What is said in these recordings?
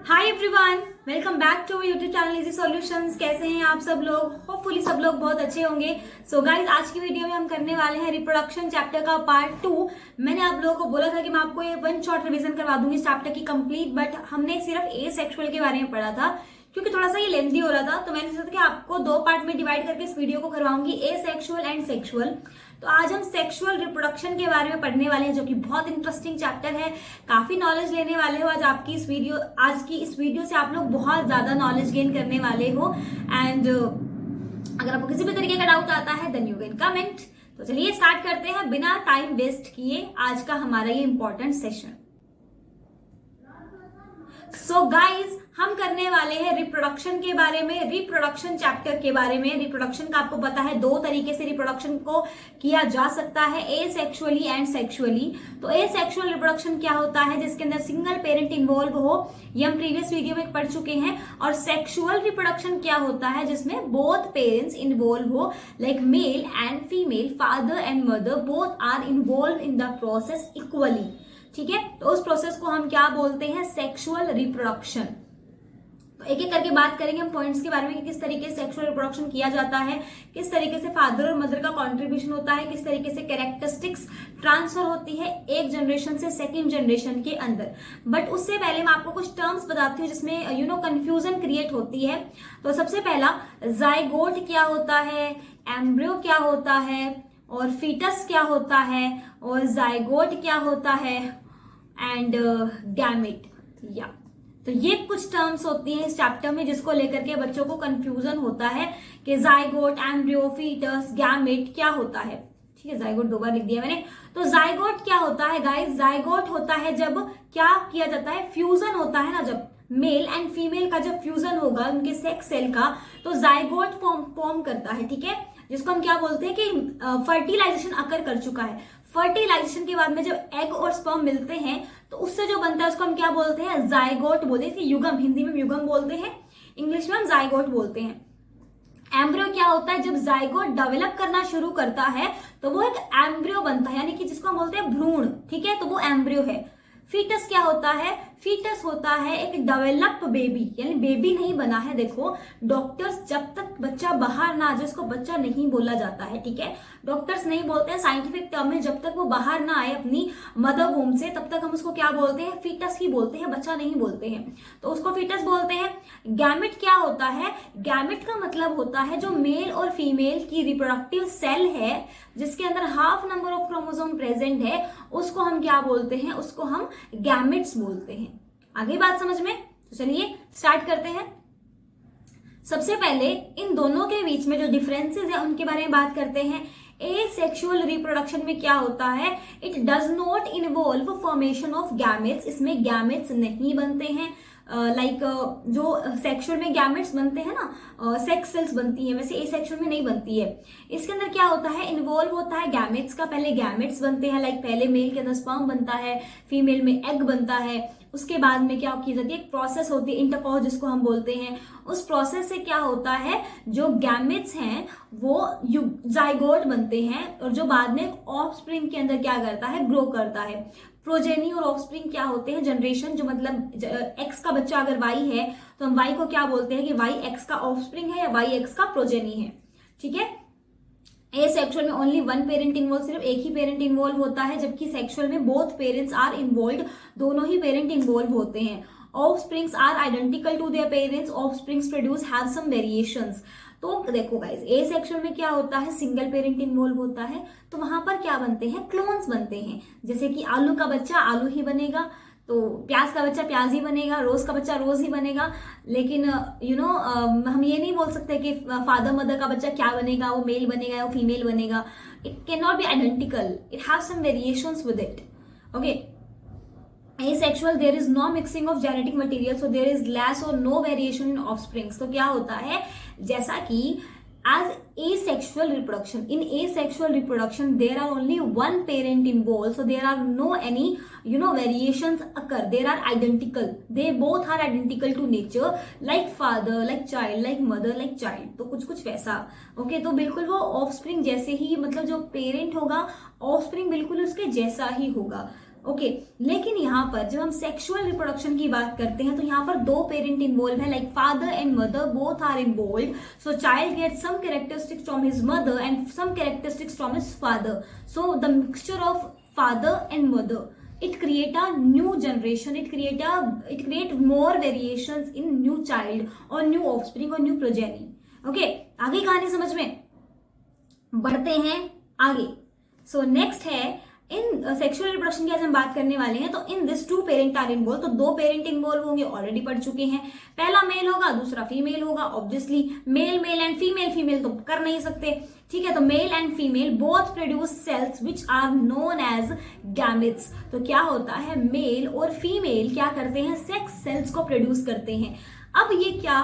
Hi everyone, welcome back to YouTube channel easy solutions. कैसे हैं आप सब लोग? होपफुली सब लोग बहुत अच्छे होंगे। सो गाइस, आज की वीडियो में हम करने वाले हैं रिप्रोडक्शन चैप्टर का पार्ट 2। मैंने आप लोगों को बोला था कि मैं आपको ये वन शॉट रिवीजन करवा दूंगी इस चैप्टर की कंप्लीट, बट हमने सिर्फ ए सेक्सुअल के बारे में पढ़ा था क्योंकि थोड़ा सा ये लेंथी हो रहा था, तो मैंने सोचा कि आपको दो पार्ट में डिवाइड करके इस वीडियो को करवाऊंगी, ए सेक्सुअल एंड सेक्सुअल। तो आज हम सेक्सुअल रिप्रोडक्शन के बारे में पढ़ने वाले हैं, जो कि बहुत इंटरेस्टिंग चैप्टर है। काफी नॉलेज लेने वाले हो आज आज की इस वीडियो से आप लोग बहुत ज्यादा नॉलेज गेन करने वाले हो। एंड अगर आपको किसी भी तरीके का डाउट आता है देन यू कैन कमेंट। तो चलिए स्टार्ट करते हैं बिना टाइम वेस्ट किए आज का हमारा ये इंपॉर्टेंट सेशन। सो गाइज, हम करने वाले हैं रिप्रोडक्शन के बारे में, रिप्रोडक्शन चैप्टर के बारे में। रिप्रोडक्शन का आपको पता है दो तरीके से रिप्रोडक्शन को किया जा सकता है, ए सेक्सुअली एंड सेक्सुअली। तो ए सेक्सुअल रिप्रोडक्शन क्या होता है? जिसके अंदर सिंगल पेरेंट इन्वॉल्व हो, ये हम प्रीवियस वीडियो में पढ़ चुके हैं। और सेक्सुअल रिप्रोडक्शन क्या होता है? जिसमें बोथ पेरेंट्स इन्वॉल्व हो, like male and female, father and mother both are involve in the process equally. ठीक है, तो उस प्रोसेस को हम क्या बोलते हैं? Sexual reproduction. तो एक एक करके बात करेंगे हम पॉइंट्स के बारे में कि किस तरीके से सेक्सुअल रिप्रोडक्शन किया जाता है, किस तरीके से फादर और मदर का कंट्रीब्यूशन होता है, किस तरीके से कैरेक्टरिस्टिक्स ट्रांसफर होती है एक जनरेशन से सेकंड जनरेशन के अंदर। बट उससे पहले मैं आपको कुछ टर्म्स बताती हूँ जिसमें कंफ्यूजन क्रिएट होती है। तो सबसे पहला, जाइगोट क्या होता है, एम्ब्रियो क्या होता है, और फीटस क्या होता है, और जाइगोट क्या होता है, एंड गैमेट। या तो ये कुछ टर्म्स होती हैं इस चैप्टर में जिसको लेकर के बच्चों को कंफ्यूजन होता है कि जाइगोट, एम्ब्रियो, फीटस, गैमेट क्या होता है। ठीक है, जाइगोट दो बार लिख दिया मैंने। तो जाइगोट क्या होता है गाइस? जाइगोट होता है जब क्या किया जाता है? फ्यूजन होता है ना, जब मेल एंड फीमेल का जब फ्यूजन होगा उनके सेक्स सेल का, तो जाइगोट फॉर्म करता है। ठीक है, जिसको हम क्या बोलते हैं कि फर्टिलाइजेशन अकर कर चुका है। फर्टिलाइजेशन के बाद में जब एग और स्पर्म मिलते हैं तो उससे जो बनता है उसको हम क्या बोलते हैं? जाइगोट बोलते हैं। युगम, हिंदी में युगम बोलते हैं, इंग्लिश में हम जाइगोट बोलते हैं। एम्ब्रियो क्या होता है? जब जाइगोट डेवलप करना शुरू करता है तो वो एक एम्ब्रियो बनता है, यानी कि जिसको हम बोलते हैं भ्रूण। ठीक है, तो वो एम्ब्रियो है। फीटस क्या होता है? फीटस होता है एक डेवलप्ड बेबी, यानी बेबी नहीं बना है। देखो, डॉक्टर्स जब तक बच्चा बाहर ना आ जाए उसको बच्चा नहीं बोला जाता है। ठीक है, डॉक्टर्स नहीं बोलते हैं साइंटिफिक टर्म में, जब तक वो बाहर ना आए अपनी मदर वूम से तब तक हम उसको क्या बोलते हैं? फीटस ही बोलते हैं, बच्चा नहीं बोलते हैं, तो उसको फीटस बोलते हैं। गैमेट क्या होता है? गैमेट का मतलब होता है जो मेल और फीमेल की रिप्रोडक्टिव सेल है जिसके अंदर half number of chromosome present है, उसको हम क्या बोलते हैं? उसको हम गैमेट्स बोलते हैं। आगे बात समझ में? तो चलिए स्टार्ट करते हैं। सबसे पहले इन दोनों के बीच में जो डिफरेंसेस है उनके बारे में बात करते हैं। ए सेक्सुअल रिप्रोडक्शन में क्या होता है? It does not involve formation of gametes. इसमें गैमेट्स नहीं बनते हैं। जो सेक्सुअल में गैमेट्स बनते हैं ना, सेक्स सेल्स बनती है, वैसे ए सेक्सुअल में नहीं बनती है। इसके अंदर क्या होता है? इन्वॉल्व होता है गैमेट्स का। पहले गैमेट्स बनते हैं, पहले मेल के अंदर स्पर्म बनता है, फीमेल में एग बनता है। उसके बाद में क्या की जाती है? एक प्रोसेस होती है इंटरकॉर्स जिसको हम बोलते हैं। उस प्रोसेस से क्या होता है? जो गैमेट्स हैं वो जाइगोट बनते हैं, और जो बाद में ऑफस्प्रिंग के अंदर क्या करता है? ग्रो करता है। प्रोजेनी और ऑफस्प्रिंग क्या होते हैं? जनरेशन, जो मतलब एक्स का बच्चा अगर वाई है तो हम वाई को क्या बोलते हैं कि वाई एक्स का ऑफस्प्रिंग है या वाई एक्स का प्रोजेनी है। ठीक है, ए सेक्सुअल में ओनली वन पेरेंट इन्वॉल्व, सिर्फ एक ही पेरेंट इन्वॉल्व होता है, जबकि सेक्सुअल में बोथ पेरेंट्स आर इन्वॉल्व, दोनों ही पेरेंट इन्वॉल्व होते हैं। Offsprings are identical to their parents, offsprings produce have some variations. तो देखो गाइस, ए सेक्सुअल में क्या होता है? सिंगल पेरेंट इन्वॉल्व होता है, तो वहां पर क्या बनते हैं? क्लोन्स बनते हैं। जैसे कि आलू का बच्चा आलू ही बनेगा, तो प्याज का बच्चा प्याज ही बनेगा, रोज का बच्चा रोज ही बनेगा। लेकिन हम ये नहीं बोल सकते कि फादर मदर का बच्चा क्या बनेगा, वो मेल बनेगा या वो फीमेल बनेगा। It can not be identical, it have some variations with it. Okay, asexual there is no mixing of genetic material, so there is less or no variation in offsprings। तो क्या होता है? जैसा कि as asexual reproduction, in asexual reproduction there are only one parent involved, so there are no any variations occur, they are identical, they both are identical to nature, like father like child, like mother like child। तो कुछ वैसा। Okay, तो बिल्कुल वो offspring जैसे ही, मतलब जो parent होगा ऑफस्प्रिंग बिल्कुल उसके जैसा ही होगा। ओके लेकिन यहाँ पर जब हम सेक्सुअल रिप्रोडक्शन की बात करते हैं तो यहाँ पर दो पेरेंट इन्वॉल्व है, like father and mother both are involve. So child gets some characteristics from his mother and some characteristics from his father. So the mixture of father and mother, it create a new generation, it create more variations in new child or new offspring or new progeny. Okay, आगे कहानी समझ में बढ़ते हैं आगे. So next है in sexual reproduction की आज हम बात करने वाले हैं. तो in this two parent are involve, तो दो पेरेंट इन्वॉल्व होंगे, ऑलरेडी पढ़ चुके हैं. पहला मेल होगा, दूसरा फीमेल होगा. Obviously male male and female तो कर नहीं सकते, ठीक है. तो male and female both produce cells which are known as gametes. तो क्या होता है, मेल और फीमेल क्या करते हैं, सेक्स सेल्स को प्रोड्यूस करते हैं. अब ये क्या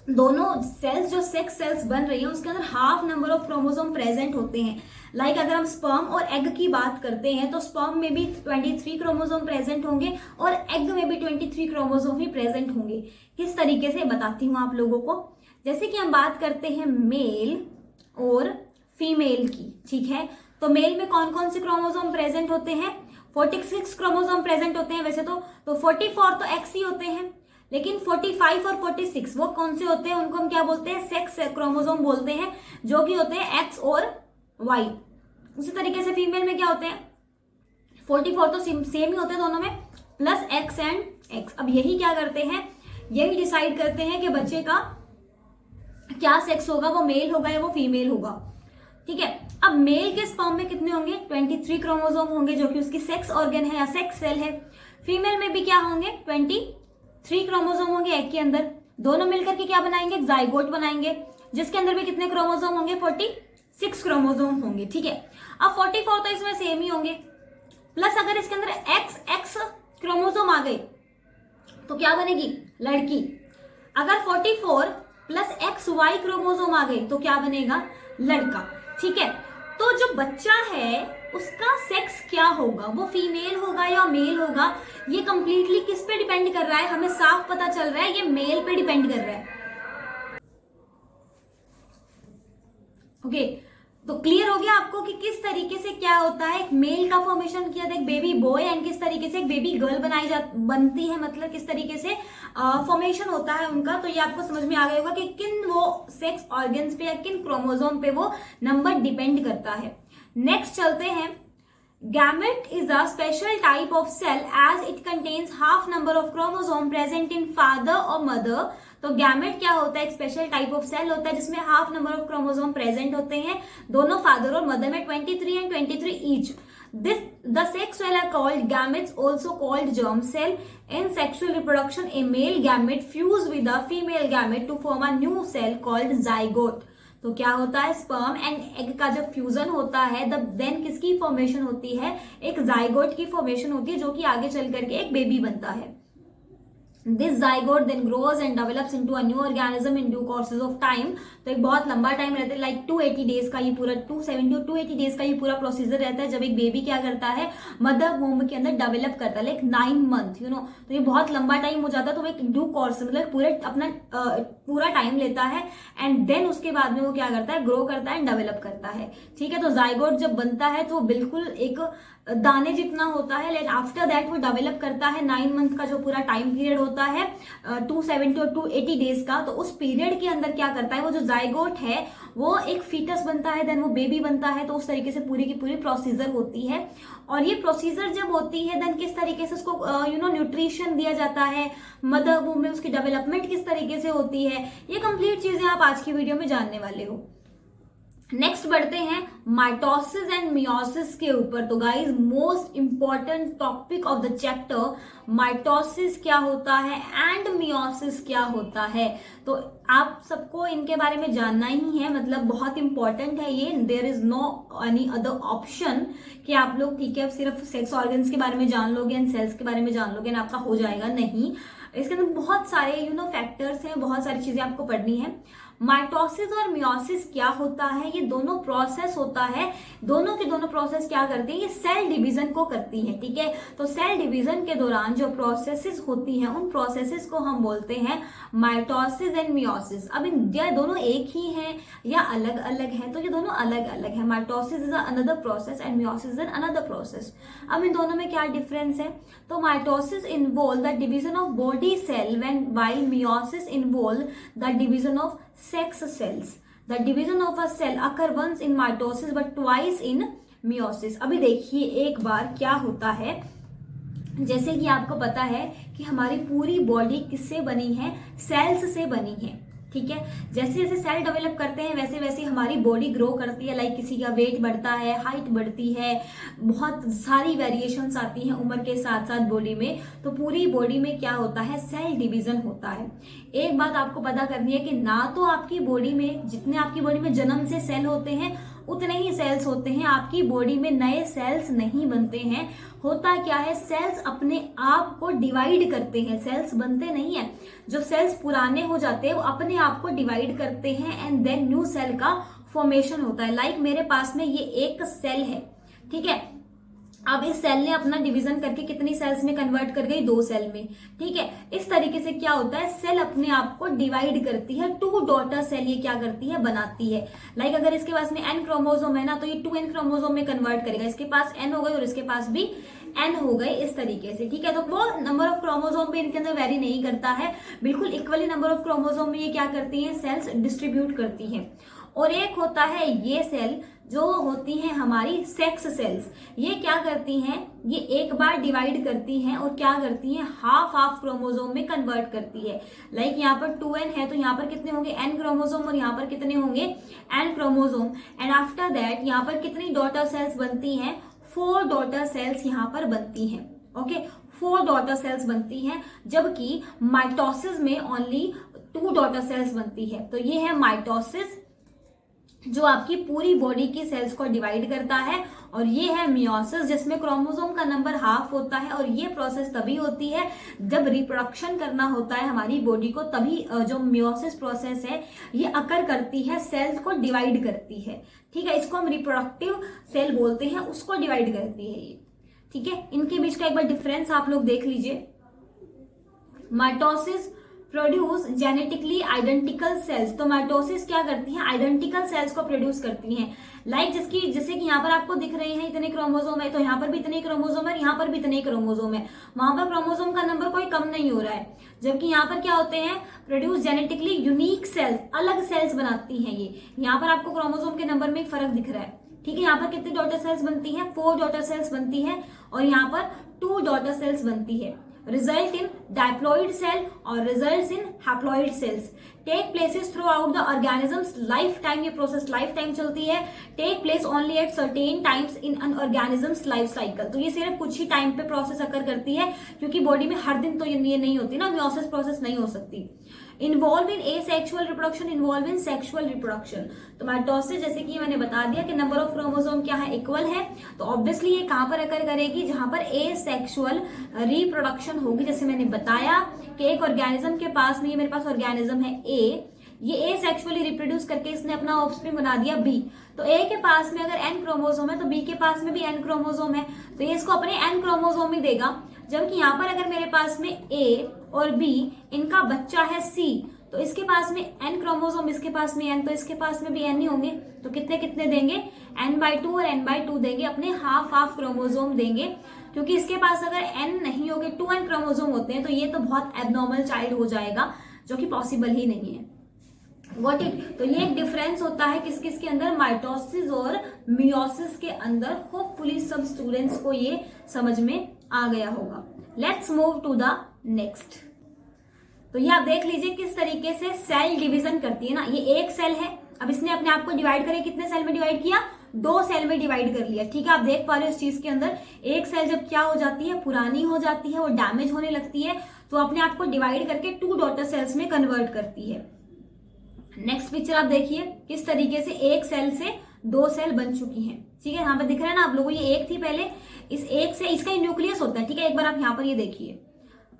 दोनों सेल्स जो सेक्स सेल्स बन रही है उसके अंदर half number of chromosome present होते हैं. लाइक अगर हम स्पर्म और एग की बात करते हैं तो स्पर्म में भी 23 क्रोमोसोम प्रेजेंट होंगे और एग में भी 23 क्रोमोसोम ही प्रेजेंट होंगे. किस तरीके से बताती हूँ आप लोगों को. जैसे कि हम बात करते हैं मेल और फीमेल की, ठीक है. तो मेल में कौन कौन से क्रोमोसोम प्रेजेंट होते हैं, 46 क्रोमोसोम प्रेजेंट होते हैं वैसे तो 44 तो एक्स ही होते हैं, लेकिन 45 और 46 वो कौन से होते हैं, उनको हम क्या बोलते हैं, सेक्स क्रोमोसोम बोलते हैं, जो कि होते हैं एक्स और वाई. उसी तरीके से फीमेल में क्या होते हैं, 44 तो सेम ही होते हैं दोनों में, प्लस एक्स एंड एक्स. अब यही क्या करते हैं, यही डिसाइड करते हैं कि बच्चे का क्या सेक्स होगा, वो मेल होगा या वो फीमेल होगा, ठीक है. अब मेल के स्पर्म में कितने होंगे, 23 क्रोमोसोम होंगे जो कि उसकी सेक्स ऑर्गन है या सेक्स सेल है. फीमेल में भी क्या होंगे, 23 क्रोमोसोम होंगे एग के अंदर. दोनों मिलकर के क्या बनाएंगे, जाइगोट बनाएंगे, जिसके अंदर भी कितने क्रोमोसोम होंगे, 46 क्रोमोसोम होंगे, ठीक है. अब 44 तो इसमें सेम ही होंगे, प्लस अगर इसके अंदर एक्स क्रोमोसोम आ गए तो क्या बनेगी, लड़की. अगर 44 प्लस XY क्रोमोसोम आ गए तो क्या बनेगा, लड़का, ठीक है. तो जो बच्चा है उसका सेक्स क्या होगा, वो फीमेल होगा या मेल होगा, ये कंप्लीटली किस पे डिपेंड कर रहा है, हमें साफ पता चल रहा है ये मेल पे डिपेंड कर रहा है. ओके, तो क्लियर हो गया आपको कि किस तरीके से क्या होता है, एक मेल का फॉर्मेशन किया था एक बेबी बॉय एंड किस तरीके से एक बेबी गर्ल बनती है, मतलब किस तरीके से फॉर्मेशन होता है उनका. तो ये आपको समझ में आ गया होगा कि किन वो सेक्स ऑर्गन्स पे या किन क्रोमोसोम पे वो नंबर डिपेंड करता है. नेक्स्ट चलते हैं. Gamete is a special type of cell as it contains half number of chromosome present in father और मदर. तो गैमेट क्या होता है, एक स्पेशल टाइप ऑफ सेल होता है जिसमें half number of chromosome present होते हैं दोनों फादर और मदर में, 23 and 23 each. The sex cell are called gametes, also called germ cell. In sexual reproduction, a male gamete fuse with a female gamete to form a new cell called zygote. तो क्या होता है, sperm and egg का जब fusion होता है then किसकी formation होती है, एक जाइगोट की फॉर्मेशन होती है जो कि आगे चल करके एक बेबी बनता है. This zygote then grows and develops into a new organism in due courses of time. तो एक बहुत लंबा टाइम रहता है, लाइक 280 डेज का ये पूरा 270 और 280 डेज का ये पूरा प्रोसीजर रहता है जब एक बेबी क्या करता है, मदर वूम्ब के अंदर डेवलप करता है, लाइक 9 मंथ यू नो. तो ये बहुत लंबा टाइम हो जाता है, तो एक ड्यू कोर्स मतलब पूरे अपना पूरा टाइम लेता है एंड देन उसके बाद में वो क्या करता है, ग्रो करता है एंड डेवलप करता है, ठीक है. तो जाइगोट जब बनता है तो बिल्कुल एक दाने जितना होता है, लेकिन आफ्टर दैट वो डेवलप करता है 9 मंथ का जो पूरा टाइम पीरियड होता है 270 और 280 डेज का. तो उस पीरियड के अंदर क्या करता है, वो जो जाइगोट है वो एक फीटस बनता है, देन वो बेबी बनता है. तो उस तरीके से पूरी की पूरी प्रोसीजर होती है. और ये प्रोसीजर जब होती है देन किस तरीके से उसको न्यूट्रिशन दिया जाता है, मदर वूम्ब में उसकी डेवलपमेंट किस तरीके से होती है, ये कंप्लीट चीजें आप आज की वीडियो में जानने वाले हो. नेक्स्ट बढ़ते हैं माइटोसिस एंड मियोसिस के ऊपर. तो guys most important topic of the chapter, mitosis क्या होता है एंड मियोसिस क्या होता है. तो आप सबको इनके बारे में जानना ही है, मतलब बहुत इंपॉर्टेंट है ये. There is no any other option कि आप लोग ठीक है सिर्फ सेक्स ऑर्गन्स के बारे में जान लोगे एंड सेल्स के बारे में जान लोगे एंड आपका हो जाएगा, नहीं. इसके अंदर बहुत सारे फैक्टर्स हैं, बहुत सारी चीजें आपको पढ़नी है. माइटोसिस और मियोसिस क्या होता है? ये दोनों प्रोसेस होता है, दोनों के दोनों प्रोसेस क्या करती है? ये सेल डिवीजन को करती है, ठीक है। तो सेल डिवीजन के दौरान जो प्रोसेसेस होती हैं उन प्रोसेसेस को हम बोलते हैं माइटोसिस एंड मियोसिस। अब ये दोनों एक ही हैं या अलग अलग हैं? तो ये दोनों अलग अलग है। Mitosis is another process and meiosis is another process. अब इन दोनों में क्या डिफरेंस है? तो mitosis involve the division of body cell when while meiosis involve the division of sex cells. The division of a cell occur once in mitosis but twice in meiosis. अभी देखिए एक बार क्या होता है, जैसे कि आपको पता है कि हमारी पूरी बॉडी किससे बनी है? सेल्स से बनी है, ठीक है। जैसे जैसे सेल डेवलप करते हैं वैसे वैसे हमारी बॉडी ग्रो करती है। लाइक किसी का वेट बढ़ता है, हाइट बढ़ती है, बहुत सारी वेरिएशंस आती हैं उम्र के साथ साथ बॉडी में। तो पूरी बॉडी में क्या होता है? सेल डिवीजन होता है। एक बात आपको पता करनी है कि ना तो आपकी बॉडी में, जितने आपकी बॉडी में जन्म से सेल होते हैं उतने ही सेल्स होते हैं, आपकी बॉडी में नए सेल्स नहीं बनते हैं। होता क्या है? सेल्स अपने आप को डिवाइड करते हैं, सेल्स बनते नहीं है। जो सेल्स पुराने हो जाते हैं वो अपने आप को डिवाइड करते हैं एंड देन न्यू सेल का फॉर्मेशन होता है। लाइक मेरे पास में ये एक सेल है, ठीक है। अब इस सेल ने अपना डिवीजन करके कितनी सेल्स में कन्वर्ट कर गई? 2 सेल में, ठीक है। इस तरीके से क्या होता है? सेल अपने आप को डिवाइड करती है, 2 डॉटर सेल ये क्या करती है? बनाती है। लाइक अगर इसके पास में n क्रोमोसोम है ना, तो ये 2n क्रोमोसोम में कन्वर्ट करेगा। इसके पास n हो गई और इसके पास भी n हो गए, इस तरीके से, ठीक है। तो वो नंबर ऑफ क्रोमोसोम भी इनके अंदर वेरी नहीं करता है, बिल्कुल इक्वली नंबर ऑफ क्रोमोसोम में ये क्या करती है? सेल्स डिस्ट्रीब्यूट करती है। और एक होता है ये सेल जो होती हैं हमारी सेक्स सेल्स, ये क्या करती हैं? ये एक बार डिवाइड करती हैं और क्या करती हैं? हाफ हाफ क्रोमोसोम में कन्वर्ट करती है। लाइक यहाँ पर 2n है तो यहाँ पर कितने होंगे? n क्रोमोसोम, और यहाँ पर कितने होंगे? n chromosome. And after that यहाँ पर कितनी डॉटर सेल्स बनती हैं? 4 डॉटर सेल्स यहाँ पर बनती हैं, ओके। 4 डॉटर सेल्स बनती हैं, जबकि माइटोसिस में ओनली 2 डॉटर सेल्स बनती है। तो ये है माइटोसिस जो आपकी पूरी बॉडी की सेल्स को डिवाइड करता है, और ये है मियोसिस जिसमें क्रोमोसोम का नंबर हाफ होता है। और ये प्रोसेस तभी होती है जब रिप्रोडक्शन करना होता है हमारी बॉडी को, तभी जो मियोसिस प्रोसेस है ये अकर करती है, सेल्स को डिवाइड करती है, ठीक है। इसको हम रिप्रोडक्टिव सेल बोलते हैं, उसको डिवाइड करती है ये, ठीक है। इनके बीच का एक बार डिफरेंस आप लोग देख लीजिए। Mitosis produce genetically identical sales. तो माइटोसिस क्या करती है? आइडेंटिकल सेल्स को प्रोड्यूस करती हैं। लाइक जैसे कि यहाँ पर आपको दिख रहे हैं इतने क्रोमोसोम है, तो यहाँ पर भी इतने क्रोमोसोम है, यहाँ पर भी इतने क्रोमोसोम है। वहां पर क्रोमोसोम का नंबर कोई कम नहीं हो रहा है, जबकि यहाँ पर क्या होते हैं? प्रोड्यूस जेनेटिकली यूनिक सेल्स, अलग सेल्स बनाती हैं ये। यहाँ पर आपको क्रोमोसोम के नंबर में एक फर्क दिख रहा है, ठीक है। यहाँ पर कितनी डॉटर सेल्स बनती है? 4 डॉटर सेल्स बनती है, और यहाँ पर 2 डॉटर सेल्स बनती है। Result in diploid cell or results in haploid cells. Take places throughout the organism's lifetime. ये प्रोसेस लाइफ टाइम चलती है। Take place only at certain times in an organism's life cycle. तो ये सिर्फ कुछ ही time पे प्रोसेस अकर करती है, क्योंकि बॉडी में हर दिन तो ये नहीं होती ना, मियोसिस प्रोसेस नहीं हो सकती। Involve in asexual reproduction, involve in sexual reproduction. तो माइटोसिस जैसे कि मैंने बता दिया कि नंबर ऑफ क्रोमोसोम क्या है? इक्वल है। तो ऑब्वियसली ये कहां पर अकर करेगी? जहां पर एसेक्सुअल रिप्रोडक्शन होगी। जैसे मैंने बताया कि एक ऑर्गेनिज्म के पास में, ये मेरे पास ऑर्गेनिज्म है ए, ये ए सेक्सुअली रिप्रोड्यूस करके इसने अपना ऑफस्प्रिंग बना दिया बी। तो ए के पास में अगर एन क्रोमोसोम है तो बी के पास में भी एन क्रोमोसोम है, तो ये इसको अपने एन क्रोमोसोम ही देगा। जबकि यहाँ पर अगर मेरे पास में ए और बी इनका बच्चा है सी, तो इसके पास में एन क्रोमोसोम, इसके पास में एन, तो इसके पास में भी एन ही होंगे। तो कितने कितने देंगे? n/2 और n/2 देंगे, अपने हाफ हाफ क्रोमोसोम देंगे, क्योंकि इसके पास अगर n नहीं होगे, 2n क्रोमोसोम होते हैं, तो ये तो बहुत एबनॉर्मल चाइल्ड हो जाएगा, जो कि पॉसिबल ही नहीं है। Got it? तो ये एक डिफरेंस होता है किस किस के अंदर? माइटोसिस और मियोसिस के अंदर। होपफुली सब स्टूडेंट्स को ये समझ में आ गया होगा। Let's move to the next. तो ये आप देख लीजिए किस तरीके से सेल डिवीजन करती है ना। ये एक सेल है, अब इसने अपने आप को डिवाइड करे, कितने सेल में डिवाइड किया? 2 सेल में डिवाइड कर लिया, ठीक है। आप देख पा रहे हो इस चीज के अंदर, एक सेल जब क्या हो जाती है? पुरानी हो जाती है, वो डैमेज होने लगती है, तो अपने आप को डिवाइड करके 2 डॉटर सेल्स में कन्वर्ट करती है। नेक्स्ट पिक्चर आप देखिए किस तरीके से एक सेल से 2 सेल बन चुकी हैं, ठीक है। यहाँ पे दिख रहा है ना आप लोगों को, ये एक थी पहले, इस एक से इसका न्यूक्लियस होता है, ठीक है। एक बार आप यहाँ पर ये देखिए,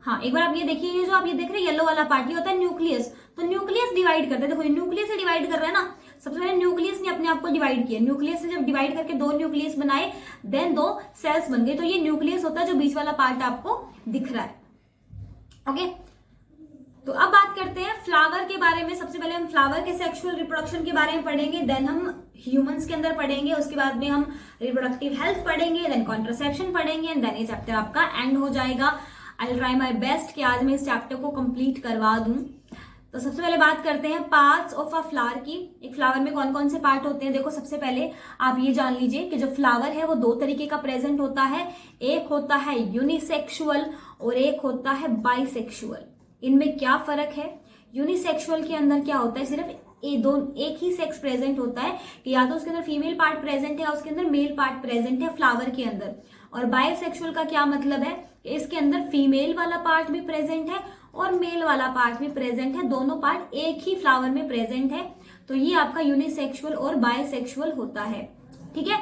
हाँ, एक बार आप ये देखिए, ये जो आप ये देख रहे हैं येलो वाला पार्ट, ये होता है न्यूक्लियस। तो न्यूक्लियस डिवाइड करते हैं, देखो ये न्यूक्लियस से डिवाइड कर रहा है ना। सबसे पहले न्यूक्लियस ने अपने आप को डिवाइड किया, न्यूक्लियस से जब डिवाइड करके 2 न्यूक्लियस बनाए, देन 2 सेल्स बन गए। तो ये न्यूक्लियस होता है जो बीच वाला पार्ट आपको दिख रहा है। ओके, तो अब बात करते हैं फ्लावर के बारे में। सबसे पहले हम फ्लावर के सेक्सुअल रिप्रोडक्शन के बारे में पढ़ेंगे, देन हम ह्यूमंस के अंदर पढ़ेंगे, उसके बाद में हम रिप्रोडक्टिव हेल्थ पढ़ेंगे, देन कॉन्ट्रासेप्शन पढ़ेंगे, एंड देन ये चैप्टर आपका एंड हो जाएगा। I will try my best कि आज मैं इस चैप्टर को कंप्लीट करवा दूं। तो सबसे पहले बात करते हैं पार्ट्स ऑफ अ फ्लावर की। एक फ्लावर में कौन कौन से पार्ट होते हैं। देखो, सबसे पहले आप ये जान लीजिए कि जो फ्लावर है वो 2 तरीके का प्रेजेंट होता है। एक होता है यूनिसेक्सुअल और एक होता है बाइसेक्सुअल। इनमें क्या फर्क है। यूनिसेक्सुअल के अंदर क्या होता है, सिर्फ एक ही सेक्स प्रेजेंट होता है, कि या तो उसके अंदर फीमेल पार्ट प्रेजेंट है या उसके अंदर मेल पार्ट प्रेजेंट है फ्लावर के अंदर। और बाइसेक्सुअल का क्या मतलब है कि इसके अंदर फीमेल वाला पार्ट भी प्रेजेंट है और मेल वाला पार्ट भी प्रेजेंट है, दोनों पार्ट एक ही फ्लावर में प्रेजेंट है। तो ये आपका यूनिसेक्सुअल और बाइसेक्सुअल होता है। ठीक है,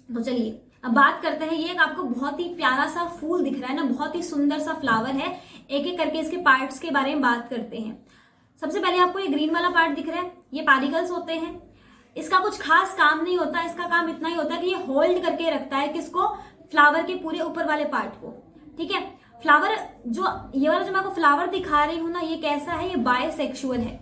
तो चलिए अब बात करते हैं। ये एक आपको बहुत ही प्यारा सा फूल दिख रहा है ना, बहुत ही सुंदर सा फ्लावर है। एक एक करके इसके पार्ट्स के बारे में बात करते हैं। सबसे पहले आपको ये ग्रीन वाला पार्ट दिख रहा है, ये पैरिकल्स होते हैं। इसका कुछ खास काम नहीं होता, इसका काम इतना ही होता है कि ये होल्ड करके रखता है किसको, फ्लावर के पूरे ऊपर वाले पार्ट को। ठीक है, फ्लावर जो ये वाला जो मैं आपको फ्लावर दिखा रही हूं ना, ये कैसा है, ये बायसेक्सुअल है।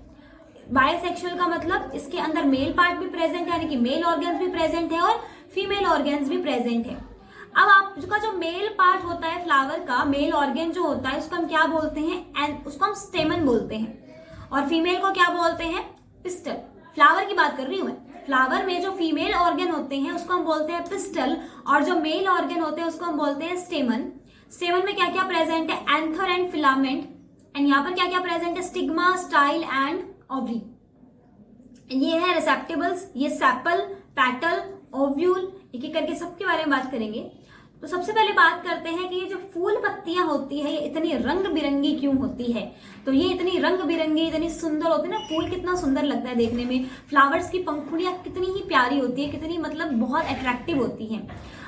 बायसेक्सुअल का मतलब इसके अंदर मेल पार्ट भी प्रेजेंट है, यानी कि मेल ऑर्गन्स भी प्रेजेंट है और फीमेल ऑर्गन्स भी प्रेजेंट है। अब आपका जो मेल पार्ट होता है फ्लावर का, मेल ऑर्गन जो होता है, उसको हम क्या बोलते हैं, एंड उसको हम स्टेमन बोलते हैं। और फीमेल को क्या बोलते हैं, पिस्टल। फ्लावर की बात कर रही हूं मैं। फ्लावर में जो फीमेल ऑर्गन होते हैं उसको हम बोलते हैं पिस्टल, और जो मेल ऑर्गन होते हैं उसको हम बोलते हैं स्टेमन। स्टेमन में क्या क्या प्रेजेंट है, एंथर एंड फिलामेंट, एंड यहाँ पर क्या क्या प्रेजेंट है, स्टिग्मा, स्टाइल एंड ओवरी। ये है रिसेप्टिबल्स, ये सेपल, पेटल, ओव्यूल, एक एक करके सबके बारे में बात करेंगे। तो सबसे पहले बात करते हैं कि ये जो फूल पत्तियां होती है ये इतनी रंग बिरंगी क्यों होती है। तो ये इतनी रंग बिरंगी, इतनी सुंदर होती है ना, फूल कितना सुंदर लगता है देखने में। फ्लावर्स की पंखुड़ियां कितनी ही प्यारी होती है, कितनी मतलब बहुत अट्रैक्टिव होती हैं।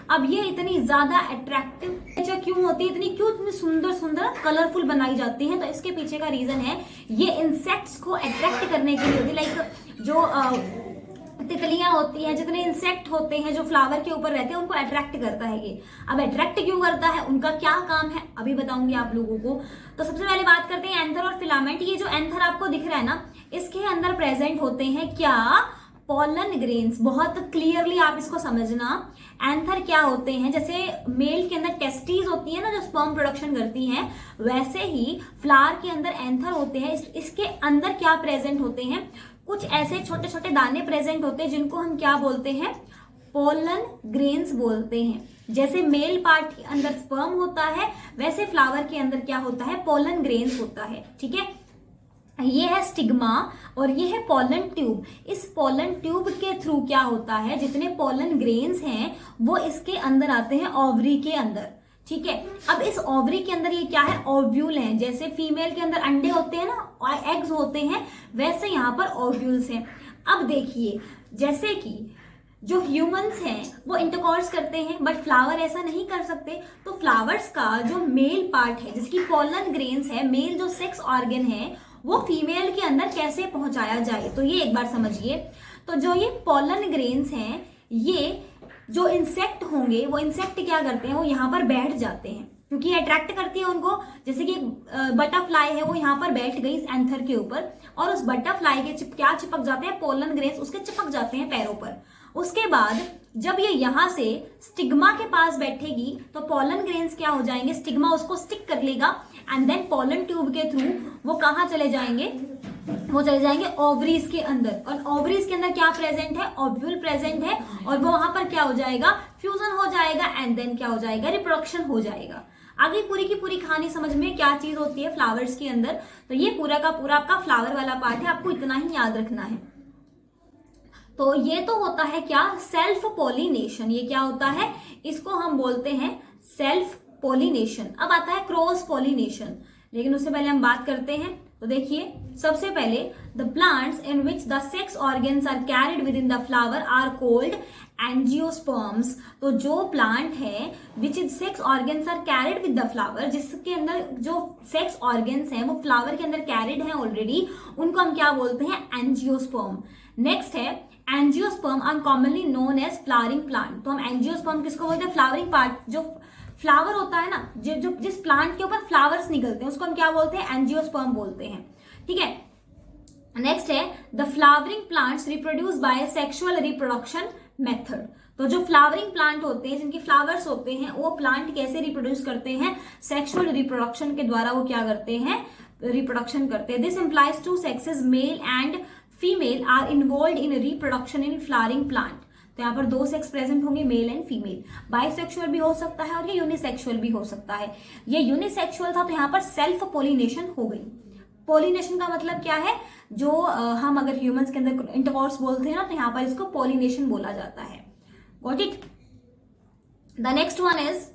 अब ये इतनी ज्यादा अट्रैक्टिव क्यों होती है, इतनी सुंदर सुंदर कलरफुल बनाई जाती है। तो इसके पीछे का रीजन है, ये इंसेक्ट्स को अट्रैक्ट करने के लिए होती है। लाइक जो तितलियां होती हैं, जितने इंसेक्ट होते हैं जो फ्लावर के ऊपर रहते हैं, उनको अट्रैक्ट करता है ये। अब अट्रैक्ट क्यों करता है, उनका क्या काम है, अभी बताऊंगी आप लोगों को। तो सबसे पहले बात करते हैं एंथर और फिलामेंट। ये जो एंथर आपको दिख रहा है ना, इसके अंदर प्रेजेंट होते हैं क्या, पॉलन ग्रेन्स। बहुत क्लियरली आप इसको समझना। एंथर क्या होते हैं, जैसे मेल के अंदर टेस्टीज होती है ना जो स्पर्म प्रोडक्शन करती हैं, वैसे ही फ्लावर के अंदर एंथर होते हैं। इसके अंदर क्या प्रेजेंट होते हैं, कुछ ऐसे छोटे छोटे दाने प्रेजेंट होते हैं जिनको हम क्या बोलते हैं, पोलन ग्रेन्स बोलते हैं। जैसे मेल पार्ट के अंदर स्पर्म होता है, वैसे फ्लावर के अंदर क्या होता है, पोलन ग्रेन्स होता है। ठीक है, ये है स्टिग्मा और ये है पोलन ट्यूब। इस पोलन ट्यूब के थ्रू क्या होता है, जितने पोलन ग्रेन्स हैं वो इसके अंदर आते हैं ओवरी के अंदर। ठीक है, अब इस ओवरी के अंदर ये क्या है, ओव्यूल हैं। जैसे फीमेल के अंदर अंडे होते हैं ना, और एग्स होते हैं, वैसे यहाँ पर ओव्यूल्स हैं। अब देखिए, जैसे कि जो ह्यूमंस हैं वो इंटरकॉर्स करते हैं, बट फ्लावर ऐसा नहीं कर सकते। तो फ्लावर्स का जो मेल पार्ट है, जिसकी पोलन ग्रेन्स है, मेल जो सेक्स ऑर्गन है, वो फीमेल के अंदर कैसे पहुंचाया जाए, तो ये एक बार समझिए। तो जो ये पोलन ग्रेन्स हैं, ये जो इंसेक्ट होंगे, वो इंसेक्ट क्या करते हैं, वो यहाँ पर बैठ जाते हैं क्योंकि ये अट्रैक्ट करती है उनको। जैसे कि बटरफ्लाई है, वो यहाँ पर बैठ गई इस एंथर के ऊपर, और उस बटरफ्लाई के क्या चिपक जाते हैं, पोलन ग्रेन्स उसके चिपक जाते हैं पैरों पर। उसके बाद जब ये यहाँ से स्टिग्मा के पास बैठेगी तो पोलन ग्रेन्स क्या हो जाएंगे, स्टिग्मा उसको स्टिक कर लेगा, एंड देन पोलन ट्यूब के थ्रू वो कहाँ चले जाएंगे, वो चले जाएंगे ओवरीज के अंदर। और ओवरीज के अंदर क्या प्रेजेंट है, ओव्यूल प्रेजेंट है, और वो वहां पर क्या हो जाएगा, फ्यूजन हो जाएगा, एंड देन क्या हो जाएगा, रिप्रोडक्शन हो जाएगा। आगे पूरी की पूरी कहानी समझ में क्या चीज होती है फ्लावर्स के अंदर। तो ये पूरा का पूरा आपका फ्लावर वाला पार्ट है, आपको इतना ही याद रखना है। तो ये तो होता है क्या, सेल्फ पोलिनेशन। ये क्या होता है, इसको हम बोलते हैं सेल्फ पोलिनेशन। अब आता है क्रॉस पोलिनेशन। लेकिन उससे पहले हम बात करते हैं। तो देखिए सबसे पहले the plants in which the sex organs are carried with in the flower are called angiosperms. तो जो प्लांट है which is sex organs are carried with the flower, जिसके अंदर जो सेक्स ऑर्गन्स हैं वो फ्लावर के अंदर कैरिड हैं ऑलरेडी, उनको हम क्या बोलते हैं? एंजियोस्पर्म। नेक्स्ट है angiosperm are commonly known as flowering plant. तो हम एंजियोस्पर्म किसको बोलते हैं? फ्लावरिंग पार्ट, जो फ्लावर होता है ना, जो जिस प्लांट के ऊपर फ्लावर्स निकलते हैं उसको हम क्या बोलते हैं? एंजियोस्पर्म बोलते हैं। ठीक है, नेक्स्ट है the flowering plants reproduce by sexual reproduction method. तो जो फ्लावरिंग प्लांट होते हैं, जिनके फ्लावर्स होते हैं, वो प्लांट कैसे रिप्रोड्यूस करते हैं? सेक्सुअल रिप्रोडक्शन के द्वारा वो क्या करते हैं? रिप्रोडक्शन करते हैं। This implies two sexes male and female are involve in reproduction in flowering plant. तो यहाँ पर दो सेक्स प्रेजेंट होंगे, मेल एंड फीमेल। बाइसेक्सुअल भी हो सकता है और ये यूनिसेक्सुअल भी हो सकता है। ये यूनिसेक्सुअल था तो यहाँ पर सेल्फ पोलिनेशन हो गई। पोलिनेशन का मतलब क्या है? जो हम अगर ह्यूमंस के अंदर इंटरकॉर्स बोलते हैं ना, तो यहाँ पर इसको पोलिनेशन बोला जाता है। Got it? The next one is,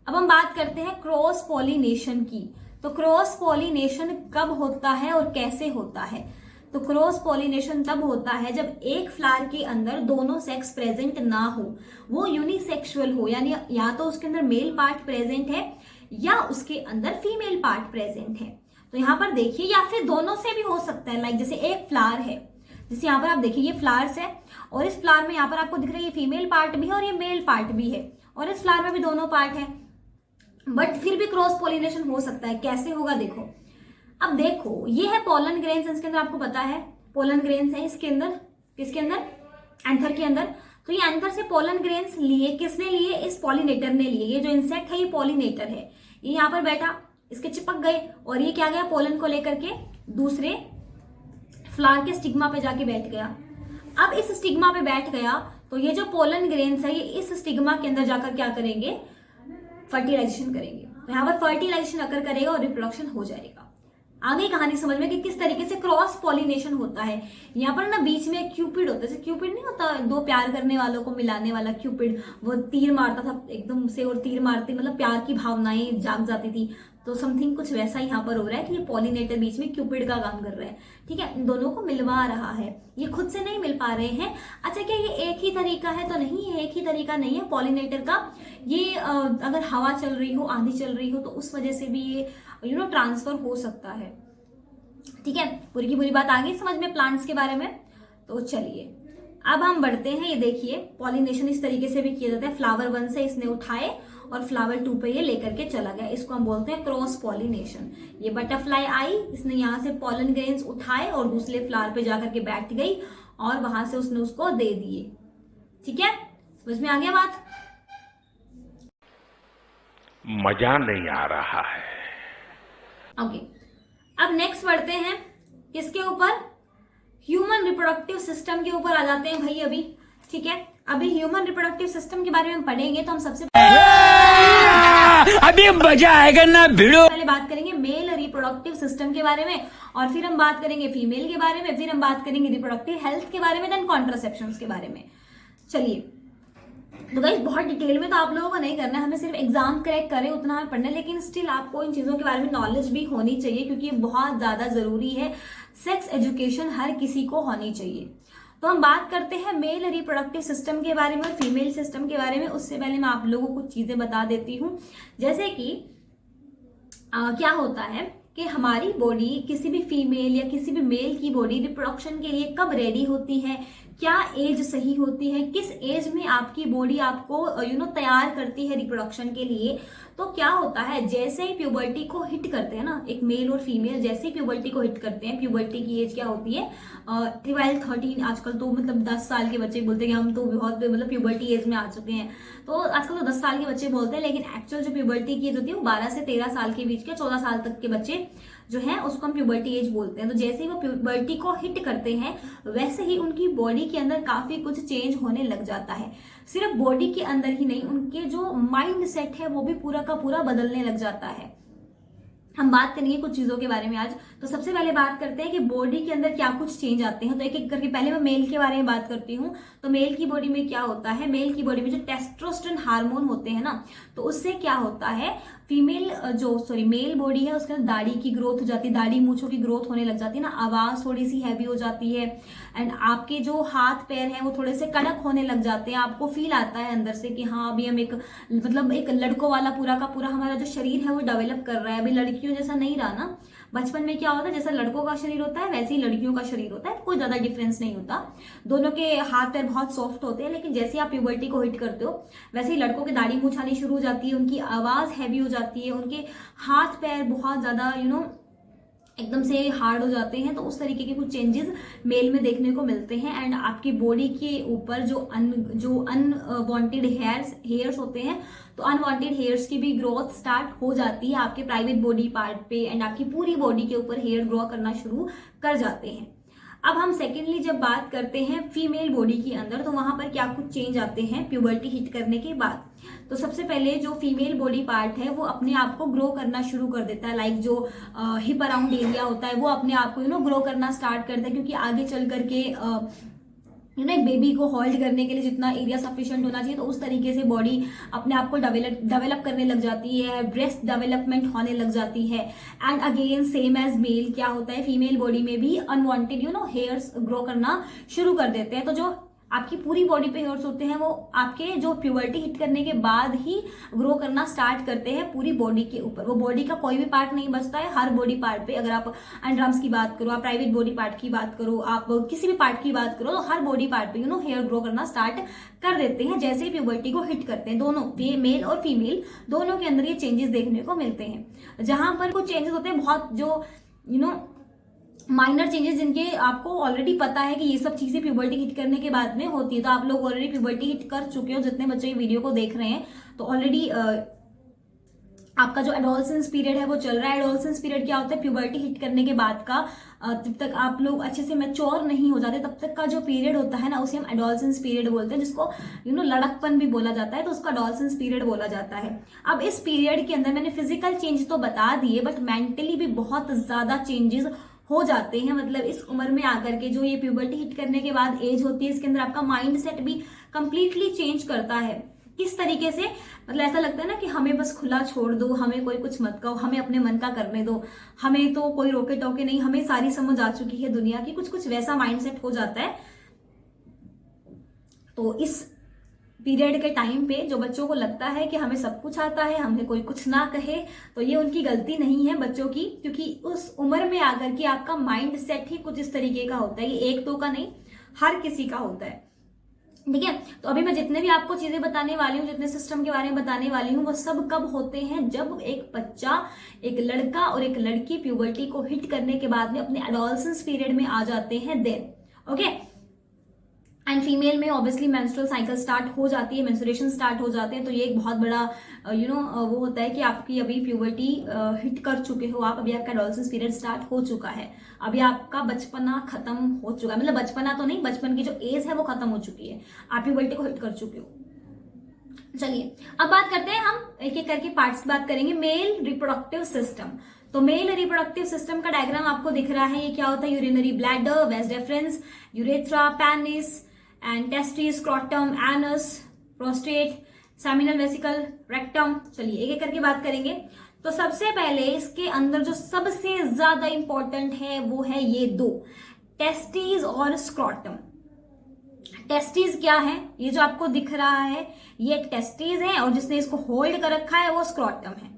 अब हम बात करते हैं क्रॉस पोलिनेशन की। तो क्रॉस पोलिनेशन कब होता है और कैसे होता है? तो क्रॉस पोलिनेशन तब होता है जब एक फ्लावर के अंदर दोनों सेक्स प्रेजेंट ना हो, वो यूनिसेक्सुअल हो, यानी या तो उसके अंदर मेल पार्ट प्रेजेंट है या उसके अंदर फीमेल पार्ट प्रेजेंट है। तो यहाँ पर देखिए, या फिर दोनों से भी हो सकता है। लाइक जैसे एक फ्लावर है, जैसे यहाँ पर आप देखिए ये फ्लावर्स है और इस फ्लावर में यहाँ पर आपको दिख रहा है ये फीमेल पार्ट भी है और ये मेल पार्ट भी है, और इस फ्लावर में भी दोनों पार्ट है, बट फिर भी क्रॉस पोलिनेशन हो सकता है। कैसे होगा देखो। अब देखो ये है पोलन ग्रेन्स, इसके अंदर आपको पता है पोलन ग्रेन्स है इसके अंदर, किसके अंदर? एंथर के अंदर। तो ये एंथर से पोलन ग्रेन्स लिए, किसने लिए? इस पॉलिनेटर ने लिए। ये जो इंसेक्ट है ये पॉलिनेटर है, ये यहाँ पर बैठा, इसके चिपक गए और ये क्या गया? पोलन को लेकर के दूसरे फ्लावर के स्टिग्मा पे जाके बैठ गया। अब इस स्टिग्मा पे बैठ गया तो ये जो पोलन ग्रेन्स है ये इस स्टिग्मा के अंदर जाकर क्या करेंगे? फर्टिलाइजेशन करेंगे। तो यहाँ पर फर्टिलाइजेशन अगर करेगा और रिप्रोडक्शन हो जाएगा। आगे कहानी समझ में कि किस तरीके से क्रॉस पॉलिनेशन होता है। यहाँ पर ना बीच में क्यूपिड होता है, जैसे क्यूपिड नहीं होता दो प्यार करने वालों को मिलाने वाला क्यूपिड, वो तीर मारता था एकदम से, और तीर मारते मतलब प्यार की भावनाएं जाग जाती थी। तो समथिंग कुछ वैसा यहाँ पर हो रहा है कि ये पॉलिनेटर बीच में क्यूपिड का काम कर रहा है। ठीक है, इन दोनों को मिलवा रहा है, ये खुद से नहीं मिल पा रहे हैं। अच्छा, क्या ये एक ही तरीका है? तो नहीं है, एक ही तरीका नहीं है पॉलिनेटर का। ये अगर हवा चल रही हो, आंधी चल रही हो, तो उस वजह से भी ये ट्रांसफर हो सकता है। ठीक है, पूरी की पूरी बात आ गई समझ में प्लांट्स के बारे में। तो चलिए अब हम बढ़ते हैं। ये देखिए पॉलिनेशन इस तरीके से भी किया जाता है। फ्लावर 1 से इसने उठाए और फ्लावर 2 पे ये लेकर के चला गया, इसको हम बोलते हैं क्रॉस पॉलिनेशन। ये बटरफ्लाई आई, इसने यहाँ से पॉलन ग्रेन्स उठाए और दूसरे फ्लावर पे जाकर के बैठ गई और वहां से उसने उसको दे दिए। ठीक है, समझ में आ गया बात? मजा नहीं आ रहा है। ओके, अब नेक्स्ट बढ़ते हैं किसके ऊपर? ह्यूमन रिप्रोडक्टिव सिस्टम के ऊपर आ जाते हैं भाई अभी। ठीक है, अभी ह्यूमन रिप्रोडक्टिव सिस्टम के बारे में पढ़ेंगे तो हम सबसे अभी मजा आएगा ना भिड़ो। पहले बात करेंगे मेल रिप्रोडक्टिव सिस्टम के बारे में, और फिर हम बात करेंगे फीमेल के बारे में, फिर हम बात करेंगे रिप्रोडक्टिव हेल्थ के बारे में, देन कॉन्ट्रासेप्शंस के बारे में। चलिए, तो गाइस बहुत डिटेल में तो आप लोगों को नहीं करना है, हमें सिर्फ एग्जाम क्रैक करें उतना हमें पढ़ना है, लेकिन स्टिल आपको इन चीजों के बारे में नॉलेज भी होनी चाहिए क्योंकि ये बहुत ज्यादा जरूरी है। सेक्स एजुकेशन हर किसी को होनी चाहिए। तो हम बात करते हैं मेल रिप्रोडक्टिव सिस्टम के बारे में और फीमेल सिस्टम के बारे में। उससे पहले मैं आप लोगों को कुछ चीजें बता देती हूँ, जैसे कि क्या होता है कि हमारी बॉडी किसी भी फीमेल या किसी भी मेल की बॉडी रिप्रोडक्शन के लिए कब रेडी होती है, क्या एज सही होती है, किस एज में आपकी बॉडी आपको तैयार करती है रिप्रोडक्शन के लिए। तो क्या होता है, जैसे ही प्यूबर्टी को हिट करते हैं ना, एक मेल और फीमेल जैसे ही प्यूबर्टी को हिट करते हैं, प्यूबर्टी की एज क्या होती है 12, 13, आजकल तो मतलब 10 साल के बच्चे बोलते हैं कि हम तो बहुत मतलब प्यूबर्टी एज में आ चुके हैं। तो आजकल तो 10 साल के बच्चे बोलते हैं, लेकिन एक्चुअल जो प्यूबर्टी की एज होती है वो 12 से 13 साल के बीच के 14 साल तक के बच्चे जो है उसको हम प्यूबर्टी एज बोलते हैं। तो जैसे ही वो प्यूबर्टी को हिट करते हैं वैसे ही उनकी बॉडी के अंदर काफी कुछ चेंज होने लग जाता है। सिर्फ बॉडी के अंदर ही नहीं, उनके जो माइंड सेट है वो भी पूरा का पूरा बदलने लग जाता है। हम बात करेंगे कुछ चीजों के बारे में आज। तो सबसे पहले बात करते हैं कि बॉडी के अंदर क्या कुछ चेंज आते हैं। तो एक एक करके पहले मैं मेल के बारे में बात करती हूँ। तो मेल की बॉडी में क्या होता है, मेल की बॉडी में जो टेस्टोस्टेरोन हार्मोन होते हैं ना, तो उससे क्या होता है, मेल बॉडी है उसके अंदर दाढ़ी की ग्रोथ हो जाती है, दाढ़ी मूंछों की ग्रोथ होने लग जाती है ना, आवाज थोड़ी सी हैवी हो जाती है, एंड आपके जो हाथ पैर हैं वो थोड़े से कड़क होने लग जाते हैं। आपको फील आता है अंदर से कि हाँ अभी हम एक लड़कों वाला पूरा का पूरा हमारा जो शरीर है वो डेवलप कर रहा है। अभी लड़कियों जैसा नहीं रहा ना, बचपन में क्या होता है जैसा लड़कों का शरीर होता है वैसे ही लड़कियों का शरीर होता है, कोई ज्यादा डिफरेंस नहीं होता, दोनों के हाथ पैर बहुत सॉफ्ट होते हैं। लेकिन जैसे आप प्यूबर्टी को हिट करते हो वैसे ही लड़कों की दाढ़ी मूंछ आनी शुरू हो जाती है, उनकी आवाज हैवी हो जाती है, उनके हाथ पैर बहुत ज्यादा एकदम से हार्ड हो जाते हैं। तो उस तरीके के कुछ चेंजेस मेल में देखने को मिलते हैं। एंड आपकी बॉडी के ऊपर जो अनवांटेड हेयर्स होते हैं, तो अनवांटेड हेयर्स की भी ग्रोथ स्टार्ट हो जाती है आपके प्राइवेट बॉडी पार्ट पे, एंड आपकी पूरी बॉडी के ऊपर हेयर ग्रो करना शुरू कर जाते हैं। अब हम सेकेंडली जब बात करते हैं फीमेल बॉडी के अंदर, तो वहां पर क्या कुछ चेंज आते हैं प्यूबर्टी हिट करने के बाद। तो सबसे पहले जो फीमेल बॉडी पार्ट है वो अपने आप को ग्रो करना शुरू कर देता है, लाइक जो हिप अराउंड एरिया होता है वो अपने आप को ग्रो करना स्टार्ट करता है, क्योंकि आगे चल करके एक बेबी को होल्ड करने के लिए जितना एरिया सफिशिएंट होना चाहिए, तो उस तरीके से बॉडी अपने आप को डेवलप करने लग जाती है, ब्रेस्ट डेवलपमेंट होने लग जाती है। And again same as male क्या होता है, फीमेल बॉडी में भी अनवांटेड हेयर्स ग्रो करना शुरू कर देते हैं। तो जो आपकी पूरी बॉडी पे हेयर्स होते हैं वो आपके जो प्यूबर्टी हिट करने के बाद ही ग्रो करना स्टार्ट करते हैं पूरी बॉडी के ऊपर। वो बॉडी का कोई भी पार्ट नहीं बचता है, हर बॉडी पार्ट पे, अगर आप अंडरआर्म्स की बात करो, आप प्राइवेट बॉडी पार्ट की बात करो, आप किसी भी पार्ट की बात करो, तो हर बॉडी पार्ट पे हेयर ग्रो करना स्टार्ट कर देते हैं जैसे ही प्यूबर्टी को हिट करते हैं। दोनों मेल और फीमेल दोनों के अंदर ये चेंजेस देखने को मिलते हैं। जहां पर कुछ चेंजेस होते हैं बहुत जो माइनर चेंजेस, जिनके आपको ऑलरेडी पता है कि ये सब चीजें प्यूबर्टी हिट करने के बाद में होती है। तो आप लोग ऑलरेडी प्यूबर्टी हिट कर चुके हो, जितने बच्चे वीडियो को देख रहे हैं, तो ऑलरेडी आपका जो एडोलसेंस पीरियड है वो चल रहा है। एडोलसेंस पीरियड क्या होता है, प्यूबर्टी हिट करने के बाद का, जब तक आप लोग अच्छे से मैच्योर नहीं हो जाते तब तक का जो पीरियड होता है ना, उसे हम एडोलसेंस पीरियड बोलते हैं, जिसको लड़कपन भी बोला जाता है, तो उसका एडोलसेंस पीरियड बोला जाता है। अब इस पीरियड के अंदर मैंने फिजिकल चेंज तो बता दिए, बट मेंटली भी बहुत ज्यादा चेंजेस हो जाते हैं। मतलब इस उम्र में आकर के जो ये प्यूबर्टी हिट करने के बाद एज होती है, इसके अंदर आपका माइंड सेट भी कंप्लीटली चेंज करता है। किस तरीके से, मतलब ऐसा लगता है ना कि हमें बस खुला छोड़ दो, हमें कोई कुछ मत कहो, हमें अपने मन का करने दो, हमें तो कोई रोके टोके नहीं, हमें सारी समझ आ चुकी है दुनिया की, कुछ वैसा माइंड सेट हो जाता है। तो इस पीरियड के टाइम पे जो बच्चों को लगता है कि हमें सब कुछ आता है, हमें कोई कुछ ना कहे, तो ये उनकी गलती नहीं है बच्चों की, क्योंकि उस उम्र में आकर के आपका माइंड सेट ही कुछ इस तरीके का होता है। ये एक दो का नहीं, हर किसी का होता है, ठीक है। तो अभी मैं जितने भी आपको चीजें बताने वाली हूँ, जितने सिस्टम के बारे में बताने वाली हूँ, वो सब कब होते हैं, जब एक बच्चा, एक लड़का और एक लड़की प्यूबर्टी को हिट करने के बाद में अपने एडोलसेंस पीरियड में आ जाते हैं, देन ओके। एंड फीमेल में ऑब्वियसली मेंस्ट्रुअल साइकिल स्टार्ट हो जाती है, मेंस्ट्रुएशन स्टार्ट हो जाते हैं। तो ये एक बहुत बड़ा वो होता है कि आपकी अभी प्यूबर्टी हिट कर चुके हो आप, अभी आपका एडोलसेंस पीरियड स्टार्ट हो चुका है, अभी आपका बचपना खत्म हो चुका है, मतलब बचपना तो नहीं, बचपन की जो एज है वो खत्म हो चुकी है, आप प्यूबर्टी को हिट कर चुके हो। चलिए अब बात करते हैं, हम एक एक करके पार्ट्स की बात करेंगे। मेल रिप्रोडक्टिव सिस्टम, तो मेल रिप्रोडक्टिव सिस्टम का डायग्राम आपको दिख रहा है, ये क्या होता है, यूरिनरी ब्लैडर, वेस deference, urethra, penis and testis, scrotum, anus, prostate, seminal vesicle, rectum. चलिए एक एक करके बात करेंगे। तो सबसे पहले इसके अंदर जो सबसे ज्यादा इंपॉर्टेंट है वो है ये दो, टेस्टिस और स्क्रॉटम। टेस्टिस क्या है, ये जो आपको दिख रहा है ये एक टेस्टिस है, और जिसने इसको होल्ड कर रखा है वो स्क्रॉटम है।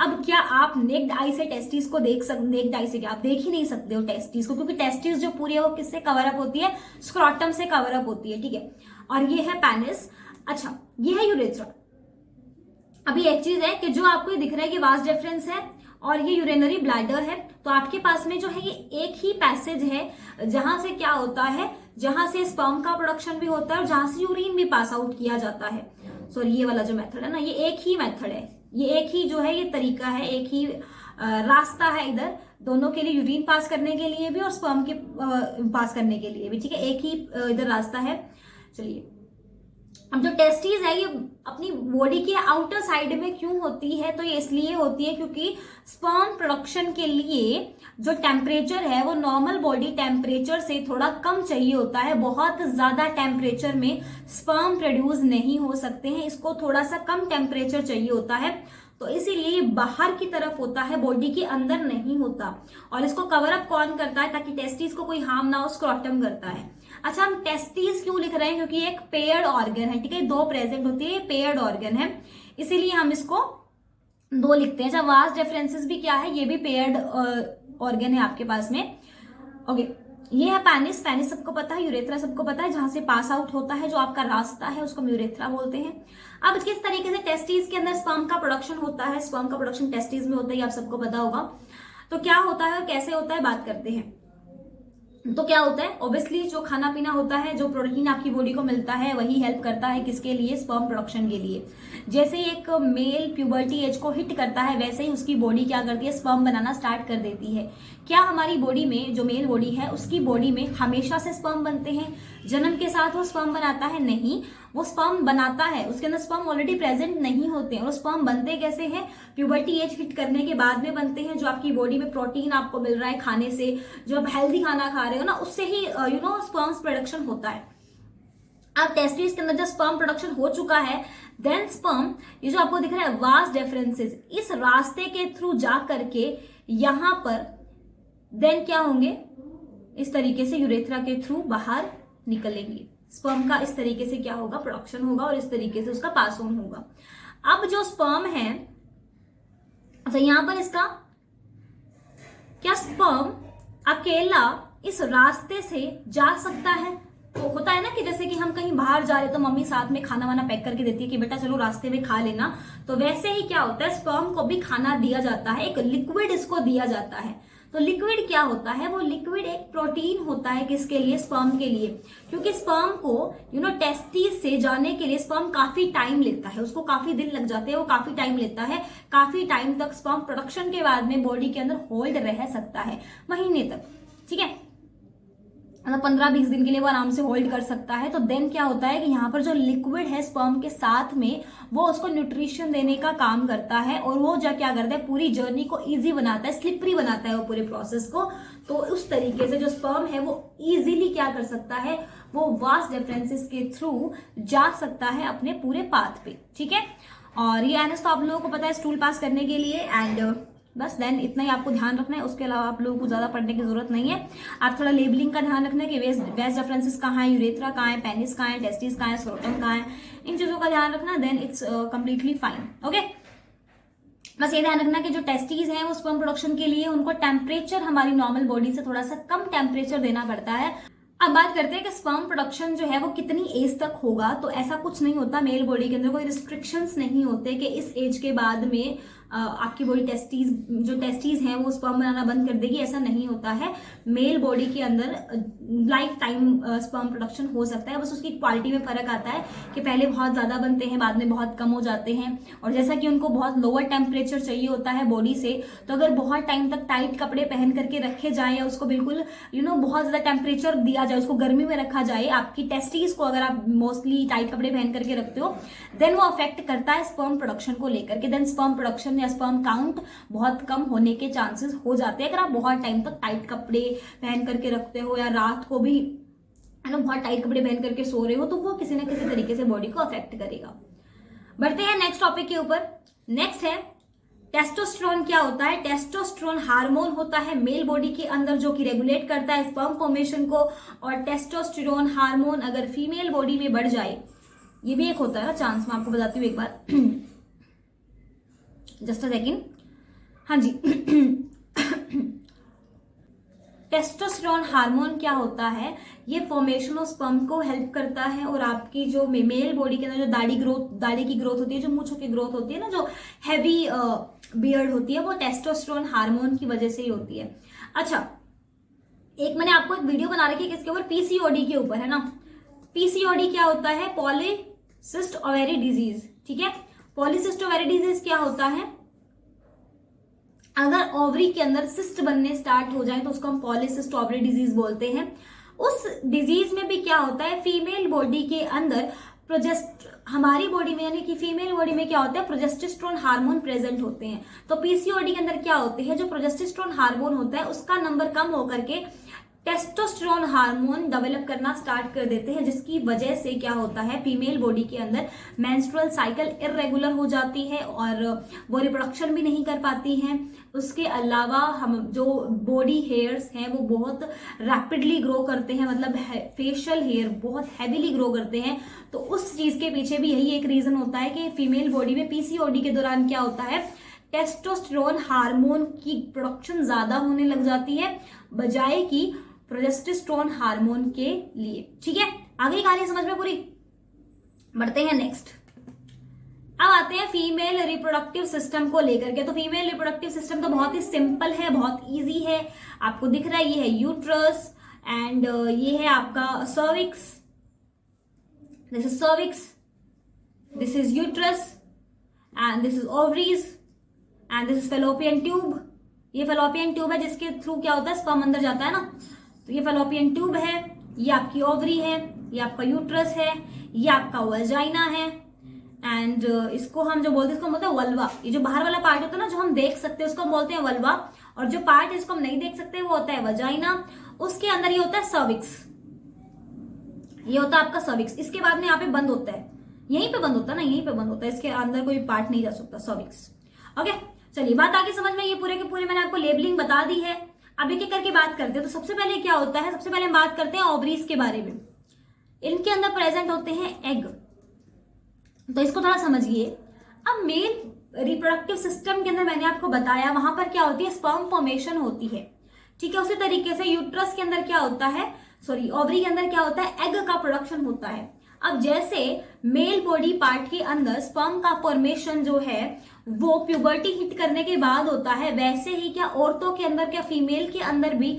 अब क्या आप नेक्ड आई से टेस्टिस को देख सकते, नेक्ड आई से क्या आप देख ही नहीं सकते हो टेस्टिस को, क्योंकि टेस्टिस जो पूरी है वो किससे कवर अप होती है, स्क्रॉटम से कवर अप होती है, ठीक है। और ये है पेनिस, अच्छा ये है यूरेथ्रा। अभी एक चीज है कि जो आपको ये दिख रहा है कि वास डिफरेंस है और ये यूरिनरी ब्लैडर है, तो आपके पास में जो है ये एक ही पैसेज है जहां से क्या होता है, जहां से स्पर्म का प्रोडक्शन भी होता है और जहां से यूरिन भी पास आउट किया जाता है। सॉरी ये वाला जो मेथड है ना, ये एक ही मेथड है, ये एक ही जो है ये तरीका है, एक ही रास्ता है इधर दोनों के लिए, यूरिन पास करने के लिए भी और स्पर्म के पास करने के लिए भी, ठीक है, एक ही इधर रास्ता है। चलिए अब जो टेस्टिस है ये अपनी बॉडी के आउटर साइड में क्यों होती है, तो ये इसलिए होती है क्योंकि स्पर्म प्रोडक्शन के लिए जो टेम्परेचर है वो नॉर्मल बॉडी टेम्परेचर से थोड़ा कम चाहिए होता है। बहुत ज्यादा टेम्परेचर में स्पर्म प्रोड्यूस नहीं हो सकते हैं, इसको थोड़ा सा कम टेम्परेचर चाहिए होता है। तो इसीलिए ये बाहर की तरफ होता है, बॉडी के अंदर नहीं होता। और इसको कवर अप कौन करता है? ताकि टेस्टिस को कोई हार्म ना हो, स्क्रोटम करता है। अच्छा, हम टेस्टिस क्यों लिख रहे हैं? क्योंकि ये एक पेयर्ड ऑर्गन है, ठीक है, दो प्रेजेंट होती है, ये पेयर्ड ऑर्गन है, इसीलिए हम इसको दो लिखते हैं। अच्छा, वास डेफरेंसेस भी क्या है? ये भी पेयर्ड ऑर्गन है आपके पास में। ओके, ये है पेनिस। पेनिस सबको पता है, यूरेथ्रा सबको पता है, जहां से पास आउट होता है जो आपका रास्ता है उसको हम यूरेथ्रा बोलते हैं। अब किस तरीके से टेस्टिस के अंदर स्पर्म का प्रोडक्शन होता है? स्पर्म का प्रोडक्शन टेस्टिस में होता है, आप सबको पता होगा। तो क्या होता है और कैसे होता है, बात करते हैं। तो क्या होता है? ऑब्वियसली जो खाना पीना होता है, जो प्रोटीन आपकी बॉडी को मिलता है, वही हेल्प करता है किसके लिए? स्पर्म प्रोडक्शन के लिए। जैसे एक मेल प्यूबर्टी एज को हिट करता है, वैसे ही उसकी बॉडी क्या करती है? स्पर्म बनाना स्टार्ट कर देती है। क्या हमारी बॉडी में, जो मेल बॉडी है उसकी बॉडी में हमेशा से स्पर्म बनते हैं? जन्म के साथ वो स्पर्म बनाता है? नहीं, वो स्पर्म बनाता है, उसके अंदर स्पर्म ऑलरेडी प्रेजेंट नहीं होते हैं। और स्पर्म बनते कैसे हैं? प्यूबर्टी एज हिट करने के बाद में बनते हैं। जो आपकी बॉडी में प्रोटीन आपको मिल रहा है खाने से, जो आप हेल्दी खाना खा रहे हो ना, उससे ही स्पर्म्स प्रोडक्शन होता है। अब टेस्टिस के अंदर जब स्पर्म प्रोडक्शन हो चुका है, देन स्पर्म, ये जो आपको दिख रहा है वास डेफरेंसेस, इस रास्ते के थ्रू जा करके यहां पर देन क्या होंगे? इस तरीके से यूरेथ्रा के थ्रू बाहर निकलेंगे। स्पर्म का इस तरीके से क्या होगा? प्रोडक्शन होगा और इस तरीके से उसका पास ऑन होगा। अब जो स्पर्म है, अच्छा यहां पर इसका क्या स्पर्म अकेला इस रास्ते से जा सकता है? तो होता है ना कि जैसे कि हम कहीं बाहर जा रहे तो मम्मी साथ में खाना वाना पैक करके देती है कि बेटा चलो रास्ते में खा लेना। तो वैसे ही क्या होता है, स्पर्म को भी खाना दिया जाता है, एक लिक्विड इसको दिया जाता है। तो लिक्विड क्या होता है? वो लिक्विड एक प्रोटीन होता है, किसके लिए? स्पर्म के लिए। क्योंकि स्पर्म को टेस्टिस से जाने के लिए स्पर्म काफी टाइम लेता है, उसको काफी दिन लग जाते हैं, वो काफी टाइम लेता है। काफी टाइम तक स्पर्म प्रोडक्शन के बाद में बॉडी के अंदर होल्ड रह सकता है, महीने तक, ठीक है, मतलब 15-20 दिन के लिए वो आराम से होल्ड कर सकता है। तो देन क्या होता है कि यहाँ पर जो लिक्विड है स्पर्म के साथ में, वो उसको न्यूट्रिशन देने का काम करता है और वो जो क्या करता है, पूरी जर्नी को इजी बनाता है, स्लिपरी बनाता है वो पूरे प्रोसेस को। तो उस तरीके से जो स्पर्म है वो इजीली क्या कर सकता है, वो वास डिफरेंसेस के थ्रू जा सकता है अपने पूरे पाथ पे, ठीक है। और ये एनएस तो आप लोगों को पता है स्टूल पास करने के लिए, एंड बस देन इतना ही आपको ध्यान रखना है। उसके अलावा आप लोगों को ज्यादा पढ़ने की जरूरत नहीं है। आप थोड़ा लेबलिंग का ध्यान रखना है कि वेस्ट डिफरेंसेस कहाँ है, यूरेथ्रा कहाँ है, पेनिस कहाँ है, टेस्टिस कहाँ है, स्क्रोटम कहाँ है, इन चीजों का ध्यान रखना, then it's completely fine. Okay, बस ये ध्यान रखना कि जो टेस्टिस हैं वो स्पर्म प्रोडक्शन के लिए उनको टेम्परेचर हमारी नॉर्मल बॉडी से थोड़ा सा कम टेम्परेचर देना पड़ता है। अब बात करते हैं कि स्पर्म प्रोडक्शन जो है वो कितनी एज तक होगा। तो ऐसा कुछ नहीं होता, मेल बॉडी के अंदर कोई रिस्ट्रिक्शंस नहीं होते कि इस एज के बाद में आपकी बॉडी टेस्टिस हैं वो स्पर्म बनाना बंद कर देगी, ऐसा नहीं होता है। मेल बॉडी के अंदर लाइफ टाइम स्पर्म प्रोडक्शन हो सकता है, बस उसकी क्वालिटी में फर्क आता है कि पहले बहुत ज्यादा बनते हैं, बाद में बहुत कम हो जाते हैं। और जैसा कि उनको बहुत लोअर टेम्परेचर चाहिए होता है बॉडी से, तो अगर बहुत टाइम तक टाइट कपड़े पहन करके रखे जाए या उसको बिल्कुल बहुत ज्यादा टेम्परेचर दिया जाए, उसको गर्मी में रखा जाए, आपकी टेस्टिस को अगर आप मोस्टली टाइट कपड़े पहन करके रखते हो, देन वो अफेक्ट करता है स्पर्म प्रोडक्शन को लेकर के। देन स्पर्म प्रोडक्शन या स्पर्म काउंट बहुत कम होने के चांसेस हो जाते हैं अगर आप बहुत टाइम तक टाइट कपड़े पहन करके रखते हो या रात को भी बहुत टाइट कपड़े पहन करके सो रहे हो, तो वो किसी ना किसी तरीके से बॉडी को अफेक्ट करेगा। बढ़ते हैं नेक्स्ट टॉपिक के ऊपर। नेक्स्ट है टेस्टोस्टेरोन। क्या होता है? टेस्टोस्टेरोन हार्मोन होता है मेल बॉडी के अंदर जो कि रेगुलेट करता है स्पर्म फॉर्मेशन को। और टेस्टोस्टेरोन हार्मोन अगर फीमेल बॉडी में बढ़ जाए, ये भी एक होता है ना चांस, मैं आपको बताती हूँ एक बार, जस्ट अ सेकेंड। हाँ जी, टेस्टोस्टेरोन हार्मोन क्या होता है? ये फॉर्मेशन ऑफ स्पर्म को हेल्प करता है और आपकी जो मेल बॉडी के अंदर जो दाढ़ी की ग्रोथ होती है, जो मूंछों की ग्रोथ होती है ना, जो हैवी बियर्ड होती है, वो टेस्टोस्टेरोन हार्मोन की वजह से ही होती है। अच्छा, एक मैंने आपको एक वीडियो बना रखी है किसके ऊपर, पीसीओडी के ऊपर, है ना। पीसीओडी क्या होता है? पॉलीसिस्ट ओवेरी डिजीज, ठीक है। पॉलीसिस्ट ओवेरी डिजीज क्या होता है? अगर ओवरी के अंदर सिस्ट बनने स्टार्ट हो जाए तो उसको हम पॉलीसिस्ट ओवरी डिजीज बोलते हैं। उस डिजीज में भी क्या होता है, फीमेल बॉडी के अंदर हमारी बॉडी में यानी कि फीमेल बॉडी में क्या होता है, प्रोजेस्टेस्टेरोन हार्मोन प्रेजेंट होते हैं। तो पीसीओडी के अंदर क्या होते हैं, जो प्रोजेस्टेस्टेरोन हार्मोन होता है उसका नंबर कम होकर के टेस्टोस्टेरोन हार्मोन डेवलप करना स्टार्ट कर देते हैं, जिसकी वजह से क्या होता है, फीमेल बॉडी के अंदर मेंस्ट्रुअल साइकिल इरेगुलर हो जाती है और वो रिप्रोडक्शन भी नहीं कर पाती हैं। उसके अलावा हम जो बॉडी हेयर्स हैं वो बहुत रैपिडली ग्रो करते हैं, मतलब फेशियल हेयर बहुत हैवीली ग्रो करते हैं। तो उस चीज के पीछे भी यही एक रीजन होता है कि फीमेल बॉडी में पीसीओडी के दौरान क्या होता है, टेस्टोस्टेरोन हार्मोन की प्रोडक्शन ज्यादा होने लग जाती है बजाय कि प्रोजेस्टेरोन हार्मोन के लिए। ठीक है, आगे कहानी समझ में पूरी। बढ़ते हैं नेक्स्ट। अब आते हैं फीमेल रिप्रोडक्टिव सिस्टम को लेकर के। तो फीमेल रिप्रोडक्टिव सिस्टम तो बहुत ही सिंपल है, बहुत इजी है। आपको दिख रहा है ये है यूट्रस एंड ये है आपका cervix, this is cervix, this is uterus and this is ovaries and this is fallopian tube. ये फेलोपियन ट्यूब है जिसके थ्रू क्या होता है, स्पर्म अंदर जाता है ना। तो ये फेलोपियन ट्यूब है, ये आपकी ओवरी है, ये आपका यूट्रस है, ये आपका वजाइना है एंड इसको हम जो बोलते हैं इसको बोलते हैं वल्वा। ये जो बाहर वाला पार्ट होता है ना जो हम देख सकते हैं उसको हम बोलते हैं वल्वा, और जो पार्ट है जिसको हम नहीं देख सकते वो होता है वजाइना। उसके अंदर ये होता है सर्विक्स, ये होता है आपका सर्विक्स। इसके बाद में यहाँ पे बंद होता है, यहीं पे बंद होता है ना, यहीं पे बंद होता है, इसके अंदर कोई पार्ट नहीं जा सकता, सर्विक्स। ओके, चलिए बात आगे समझ में। ये पूरे के पूरे मैंने आपको लेबलिंग बता दी है। अब एक एक करके बात करते हैं। तो सबसे पहले क्या होता है, सबसे पहले हम बात करते हैं ओवरीज के बारे में। इनके अंदर प्रेजेंट होते हैं एग, तो इसको थोड़ा समझिए। अब मेल रिप्रोडक्टिव सिस्टम के अंदर मैंने आपको बताया वहां पर क्या होती है, स्पर्म फॉर्मेशन होती है। ठीक है, उसी तरीके से यूट्रस के अंदर क्या होता है, सॉरी ओवरी के अंदर क्या होता है, एग का प्रोडक्शन होता है। अब जैसे मेल बॉडी पार्ट के अंदर स्पर्म का फॉर्मेशन जो है वो प्यूबर्टी हिट करने के बाद होता है, वैसे ही क्या औरतों के अंदर, क्या फीमेल के अंदर भी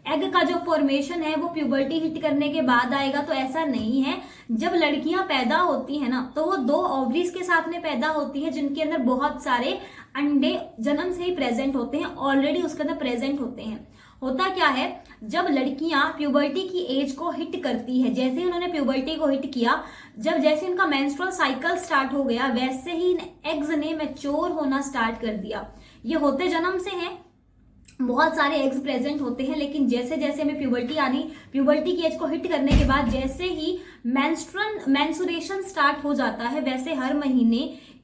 एग का जो फॉर्मेशन है वो प्यूबर्टी हिट करने के बाद आएगा? तो ऐसा नहीं है। जब लड़कियां पैदा होती है ना तो वो दो ओवरीज के साथ में पैदा होती है जिनके अंदर बहुत सारे अंडे जन्म से ही प्रेजेंट होते हैं, ऑलरेडी उसके अंदर प्रेजेंट होते हैं। होता क्या है, जब लड़कियां प्यूबर्टी की एज को हिट करती है, जैसे ही उन्होंने प्यूबर्टी को हिट किया, जब जैसे इनका मेंस्ट्रुअल साइकिल स्टार्ट हो गया, वैसे ही इन एग्स ने मैच्योर होना स्टार्ट कर दिया। ये होते जन्म से हैं, बहुत सारे एग्स प्रेजेंट होते हैं, लेकिन जैसे जैसे हमें प्यूबर्टी आनी, प्यूबर्टी की एज को हिट करने के बाद जैसे ही मेंस्ट्रुएशन स्टार्ट हो जाता है, वैसे हर महीने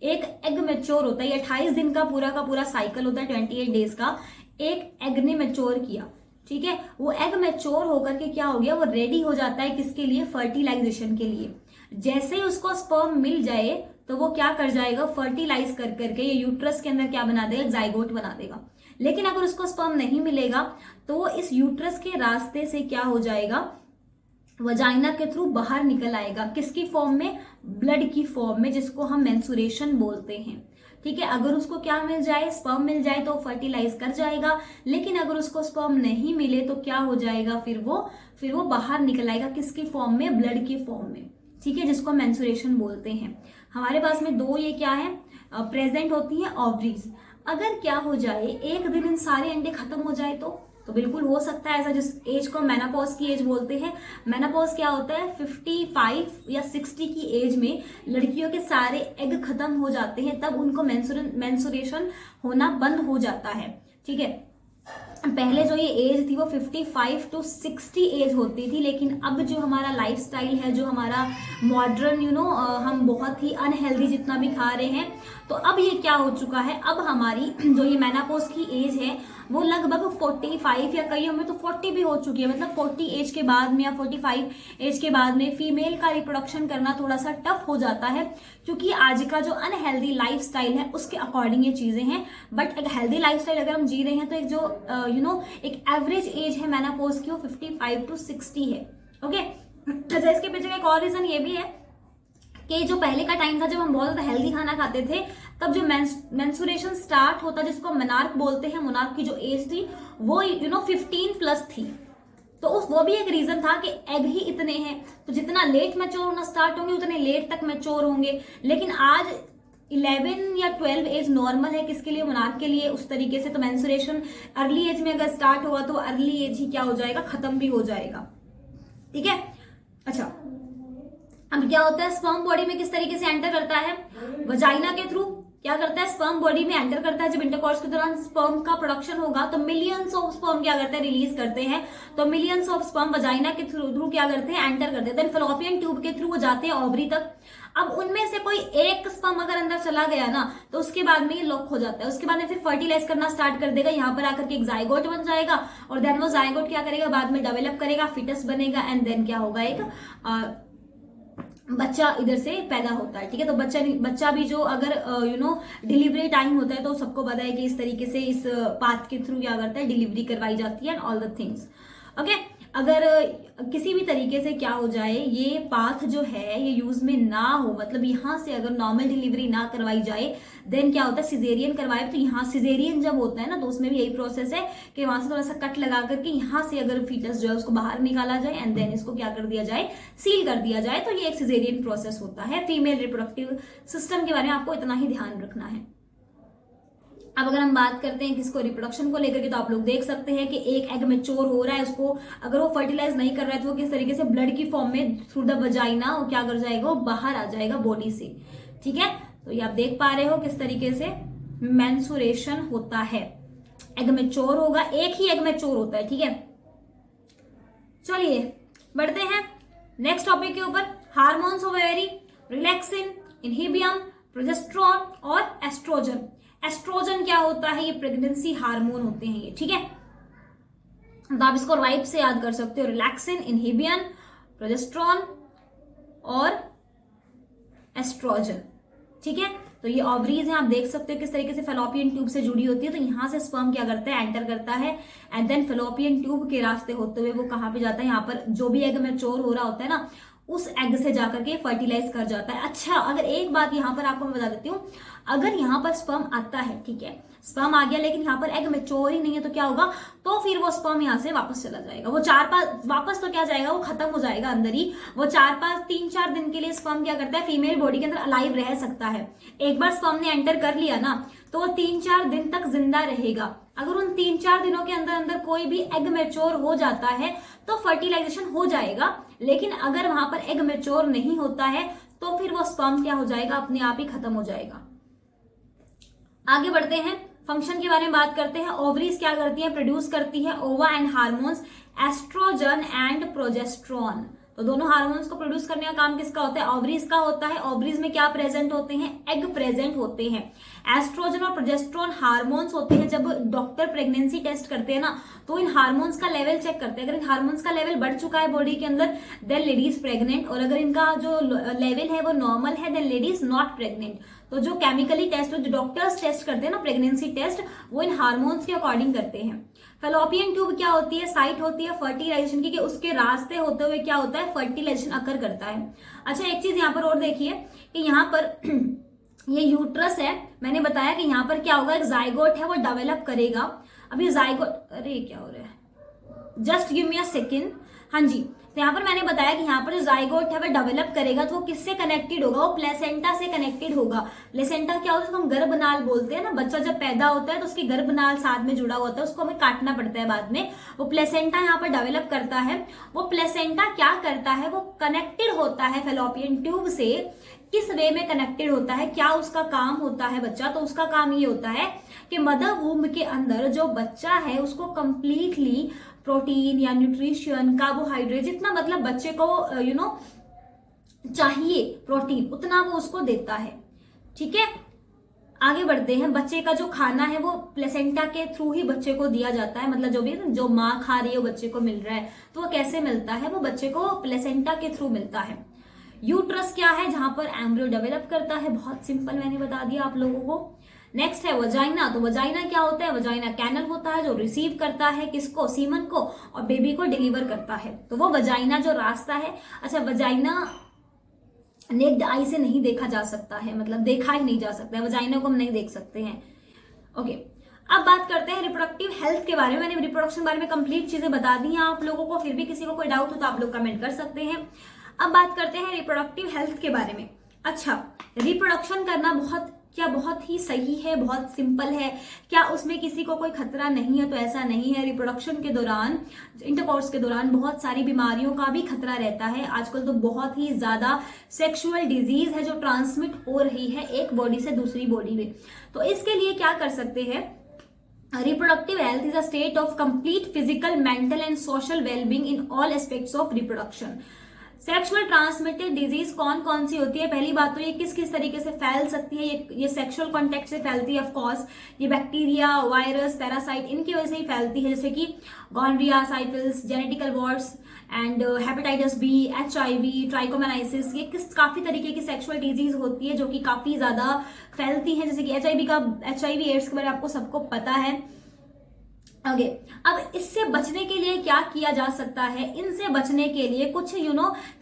एक एग मैच्योर होता है। 28 दिन का पूरा साइकिल होता है, 28 डेज का। एक एग ने मैच्योर किया, ठीक है, वो एग मैच्योर होकर के क्या हो गया, वो रेडी हो जाता है किसके लिए, फर्टिलाइजेशन के लिए। जैसे ही उसको स्पर्म मिल जाए तो वो क्या कर जाएगा, फर्टिलाइज कर करके ये यूट्रस के अंदर क्या बना देगा, जाइगोट बना देगा। लेकिन अगर उसको स्पर्म नहीं मिलेगा तो वो इस यूट्रस के रास्ते से क्या हो जाएगा, वजाइना के थ्रू बाहर निकल आएगा। किसकी फॉर्म में, ब्लड की फॉर्म में, जिसको हम मेंसुरेशन बोलते हैं। ठीक है, अगर उसको क्या मिल जाए, स्पर्म मिल जाए तो फर्टिलाइज कर जाएगा, लेकिन अगर उसको स्पर्म नहीं मिले तो क्या हो जाएगा, फिर वो बाहर निकल आएगा। किसकी फॉर्म में, ब्लड की फॉर्म में। ठीक है, जिसको मेंसुरेशन बोलते हैं। हमारे पास में दो ये क्या है, प्रेजेंट होती है ओवरीज। अगर क्या हो जाए, एक दिन इन सारे अंडे खत्म हो जाए तो बिल्कुल हो सकता है ऐसा, जिस एज को मेनोपॉज की एज बोलते हैं। मेनोपॉज क्या होता है, 55 या 60 की एज में लड़कियों के सारे एग खत्म हो जाते हैं, तब उनको मेंसुरेशन होना बंद हो जाता है। ठीक है, पहले जो ये एज थी वो 55 to 60 एज होती थी, लेकिन अब जो हमारा लाइफस्टाइल है, जो हमारा मॉडर्न हम बहुत ही अनहेल्दी जितना भी खा रहे हैं, तो अब ये क्या हो चुका है, अब हमारी जो ये मेनोपॉज की एज है वो लगभग 45 या कईयों में तो 40 भी हो चुकी है। मतलब 40 एज के बाद में या 45 एज के बाद में फीमेल का रिप्रोडक्शन करना थोड़ा सा टफ हो जाता है, क्योंकि आज का जो अनहेल्दी लाइफस्टाइल है उसके अकॉर्डिंग ये चीजें हैं। बट एक हेल्दी लाइफस्टाइल अगर हम जी रहे हैं तो एक जो एक एवरेज एज है मेनोपॉज की वो 55 to 60 है। ओके, अच्छा, इसके पीछे एक और रीजन ये भी है कि जो पहले का टाइम था जब हम बहुत ज्यादा हेल्दी खाना खाते थे, तब जो मेंसुरेशन स्टार्ट होता, जिसको मोनार्क बोलते हैं, मोनार्क की जो एज थी वो 15+ थी। तो वो भी एक रीजन था कि एग ही इतने हैं, तो जितना लेट मैच्योर होना स्टार्ट होंगे उतने लेट तक मैच्योर होंगे। लेकिन आज 11 या 12 एज नॉर्मल है, किसके लिए, मोनार्क के लिए। उस तरीके से तो मेंसुरेशन अर्ली एज में अगर स्टार्ट हुआ तो अर्ली एज ही क्या हो जाएगा, खत्म भी हो जाएगा। ठीक है, अच्छा, अब क्या होता है, स्पर्म बॉडी में किस तरीके से एंटर करता है, वजाइना के थ्रू। क्या करता है, स्पर्म बॉडी में एंटर करता है। जब इंटरकॉर्स के दौरान स्पर्म का प्रोडक्शन होगा तो मिलियंस ऑफ स्पर्म क्या करते हैं, रिलीज करते हैं। तो मिलियंस ऑफ स्पर्म वजाइना के थ्रू क्या करते हैं, एंटर करते हैं। देन फैलोपियन ट्यूब के थ्रू वो जाते हैं ओवरी तक। अब उनमें से कोई एक स्पर्म अगर अंदर चला गया ना तो उसके बाद में ये लॉक हो जाता है। उसके बाद में फिर फर्टिलाइज करना स्टार्ट कर देगा, यहाँ पर आकर के एक जाइगोट बन जाएगा और देन वो जाइगोट क्या करेगा, बाद में डेवलप करेगा, फिटस बनेगा एंड देन क्या होगा, एक बच्चा इधर से पैदा होता है। ठीक है, तो बच्चा भी जो अगर डिलीवरी टाइम होता है तो सबको पता है कि इस तरीके से इस पाथ के थ्रू क्या करता है, डिलीवरी करवाई जाती है and all the things. Okay, अगर किसी भी तरीके से क्या हो जाए, ये पाथ जो है ये यूज में ना हो, मतलब यहां से अगर नॉर्मल डिलीवरी ना करवाई जाए देन क्या होता है, सिजेरियन करवाए। तो यहाँ सिजेरियन जब होता है ना तो उसमें भी यही प्रोसेस है कि वहां से थोड़ा सा कट लगा करके यहाँ से अगर फीटस जो है उसको बाहर निकाला जाए एंड देन इसको क्या कर दिया जाए, सील कर दिया जाए। तो ये एक सिजेरियन प्रोसेस होता है। फीमेल रिप्रोडक्टिव सिस्टम के बारे में आपको इतना ही ध्यान रखना है। अब अगर हम बात करते हैं किसको, रिप्रोडक्शन को लेकर के, तो आप लोग देख सकते हैं कि एक एग मैच्योर हो रहा है, उसको अगर वो फर्टिलाइज नहीं कर रहा है तो वो किस तरीके से ब्लड की फॉर्म में थ्रू द वजाइना वो क्या कर जाएगा, वो बाहर आ जाएगा बॉडी से। ठीक है, तो ये आप देख पा रहे हो किस तरीके से मेंसुरेशन होता है। एग मैच्योर होगा, एक ही एग मैच्योर होता है। ठीक है, चलिए बढ़ते हैं नेक्स्ट टॉपिक के ऊपर। Hormones of ovary, relaxin, inhibin, progesterone और एस्ट्रोजन। एस्ट्रोजन क्या होता है, ये प्रेगनेंसी हार्मोन होते हैं ये। ठीक है, तो आप इसको राइट से याद कर सकते हो, रिलैक्सिन, इनहिबियन, प्रोजेस्टेरॉन और एस्ट्रोजन। ठीक है, तो ये ओवरीज हैं, आप देख सकते हो किस तरीके से फैलोपियन ट्यूब से जुड़ी होती है। तो यहां से स्पर्म क्या करता है, एंटर करता है एंड देन फैलोपियन ट्यूब के रास्ते होते हुए वो कहां पे जाता है, यहाँ पर जो भी एग मैच्योर हो रहा होता है ना उस एग से जाकर के फर्टिलाइज कर जाता है। अच्छा, अगर एक बात यहाँ पर आपको मैं बता देती हूँ, अगर यहाँ पर स्पर्म आता है, ठीक है, स्पर्म आ गया लेकिन यहाँ पर एग मैच्योर ही नहीं है तो क्या होगा, तो फिर वो स्पर्म यहाँ से वापस चला जाएगा। वो वापस तो क्या जाएगा, वो खत्म हो जाएगा अंदर ही। वो 3-4 दिन के लिए स्पर्म क्या करता है, फीमेल बॉडी के अंदर अलाइव रह सकता है। एक बार स्पर्म ने एंटर कर लिया ना तो वो 3-4 दिन तक जिंदा रहेगा। अगर उन 3-4 दिनों के अंदर अंदर कोई भी एग मैच्योर हो जाता है तो फर्टिलाइजेशन हो जाएगा, लेकिन अगर वहां पर एग मैच्योर नहीं होता है तो फिर वो स्पर्म क्या हो जाएगा, अपने आप ही खत्म हो जाएगा। आगे बढ़ते हैं, फंक्शन के बारे में बात करते हैं। ओवरीज क्या करती है, प्रोड्यूस करती है ova and hormones, estrogen and progesterone. तो दोनों हार्मोन्स को प्रोड्यूस करने का काम किसका होता है, ओवरीज का होता है। ओवरीज में क्या प्रेजेंट होते हैं, एग प्रेजेंट होते हैं। एस्ट्रोजन और प्रोजेस्टेरॉन हार्मोन्स होते हैं। जब डॉक्टर प्रेगनेंसी टेस्ट करते हैं ना तो इन हार्मोन्स का लेवल चेक करते हैं। अगर इन हार्मोन्स का लेवल बढ़ चुका है बॉडी के अंदर देन लेडी इज प्रेग्नेंट, और अगर इनका जो लेवल है वो नॉर्मल है then lady is not pregnant. तो जो केमिकली टेस्ट, जो डॉक्टर्स टेस्ट करते हैं ना प्रेगनेंसी टेस्ट, वो इन हार्मोन्स के अकॉर्डिंग करते हैं। फैलोपियन ट्यूब क्या होती है, साइट होती है फर्टिलाइजेशन की, कि उसके रास्ते होते हुए क्या होता है, फर्टिलाइजेशन अकर करता है। अच्छा, एक चीज यहाँ पर और देखिए कि यहाँ पर ये यूट्रस है, मैंने बताया कि यहाँ पर क्या होगा, एक जाइगोट है वो डेवलप करेगा। अभी जाइगोट, अरे क्या हो रहा है, just give me a second. हाँ जी, तो यहाँ पर मैंने बताया कि यहाँ पर जो जाइगोट है वो डेवलप करेगा तो वो किससे कनेक्टेड होगा, वो प्लेसेंटा से कनेक्टेड होगा। प्लेसेंटा क्या होता है, उसको हम गर्भनाल बोलते हैं ना। बच्चा जब पैदा होता है तो उसकी गर्भनाल साथ में जुड़ा होता है, उसको हमें काटना पड़ता है बाद में। वो प्लेसेंटा यहाँ पर डेवलप करता है। वो प्लेसेंटा क्या करता है, वो कनेक्टेड होता है फैलोपियन ट्यूब से। किस वे में कनेक्टेड होता है, क्या उसका काम होता है बच्चा, तो उसका काम ये होता है कि मदर वूम्ब के अंदर जो बच्चा है उसको कंप्लीटली प्रोटीन या न्यूट्रिशन, कार्बोहाइड्रेट, जितना मतलब बच्चे को चाहिए प्रोटीन उतना वो उसको देता है। ठीक है, आगे बढ़ते हैं। बच्चे का जो खाना है वो प्लेसेंटा के थ्रू ही बच्चे को दिया जाता है, मतलब जो माँ खा रही है वो बच्चे को मिल रहा है। तो वो कैसे मिलता है, वो बच्चे को प्लेसेंटा के थ्रू मिलता है। यूट्रस क्या है, जहां पर एम्ब्रियो डेवलप करता है, बहुत सिंपल मैंने बता दिया आप लोगों को। नेक्स्ट है वजाइना। तो वजाइना क्या होता है, वजाइना कैनल होता है जो रिसीव करता है किसको, सीमन को, और बेबी को डिलीवर करता है। तो वो वजाइना जो रास्ता है, अच्छा वजाइना नेक्ड आई से नहीं देखा जा सकता है, मतलब देखा ही नहीं जा सकता है, वजाइना को हम नहीं देख सकते हैं। ओके, अब बात करते हैं रिप्रोडक्टिव हेल्थ के बारे में। मैंने रिप्रोडक्शन के बारे में कंप्लीट चीजें बता दी हैं आप लोगों को, फिर भी किसी को कोई डाउट हो तो आप लोग कमेंट कर सकते हैं। अब बात करते हैं रिप्रोडक्टिव हेल्थ के बारे में। अच्छा, रिप्रोडक्शन करना बहुत क्या बहुत ही सही है, बहुत सिंपल है? क्या उसमें किसी को कोई खतरा नहीं है? तो ऐसा नहीं है। रिप्रोडक्शन के दौरान, इंटरकोर्स के दौरान बहुत सारी बीमारियों का भी खतरा रहता है। आजकल तो बहुत ही ज्यादा सेक्सुअल डिजीज है जो ट्रांसमिट हो रही है एक बॉडी से दूसरी बॉडी में। तो इसके लिए क्या कर सकते हैं? Reproductive health is a state of complete physical, mental and social well-being in all aspects of reproduction. Sexual transmitted disease कौन कौन सी होती है? पहली बात तो ये किस किस तरीके से फैल सकती है? ये सेक्सुअल कॉन्टेक्ट से फैलती है। ऑफ कोर्स ये बैक्टीरिया, वायरस, पैरासाइट, इनकी वजह से ही फैलती है, जैसे कि gonorrhoea, syphilis, genetical warts and hepatitis B, HIV, trichomoniasis. ये काफी तरीके की सेक्सुअल डिजीज होती है जो कि काफी ज्यादा फैलती है, जैसे कि HIV एड्स के बारे में आपको सबको पता है। ओके, अब इससे बचने के लिए क्या किया जा सकता है? इनसे बचने के लिए कुछ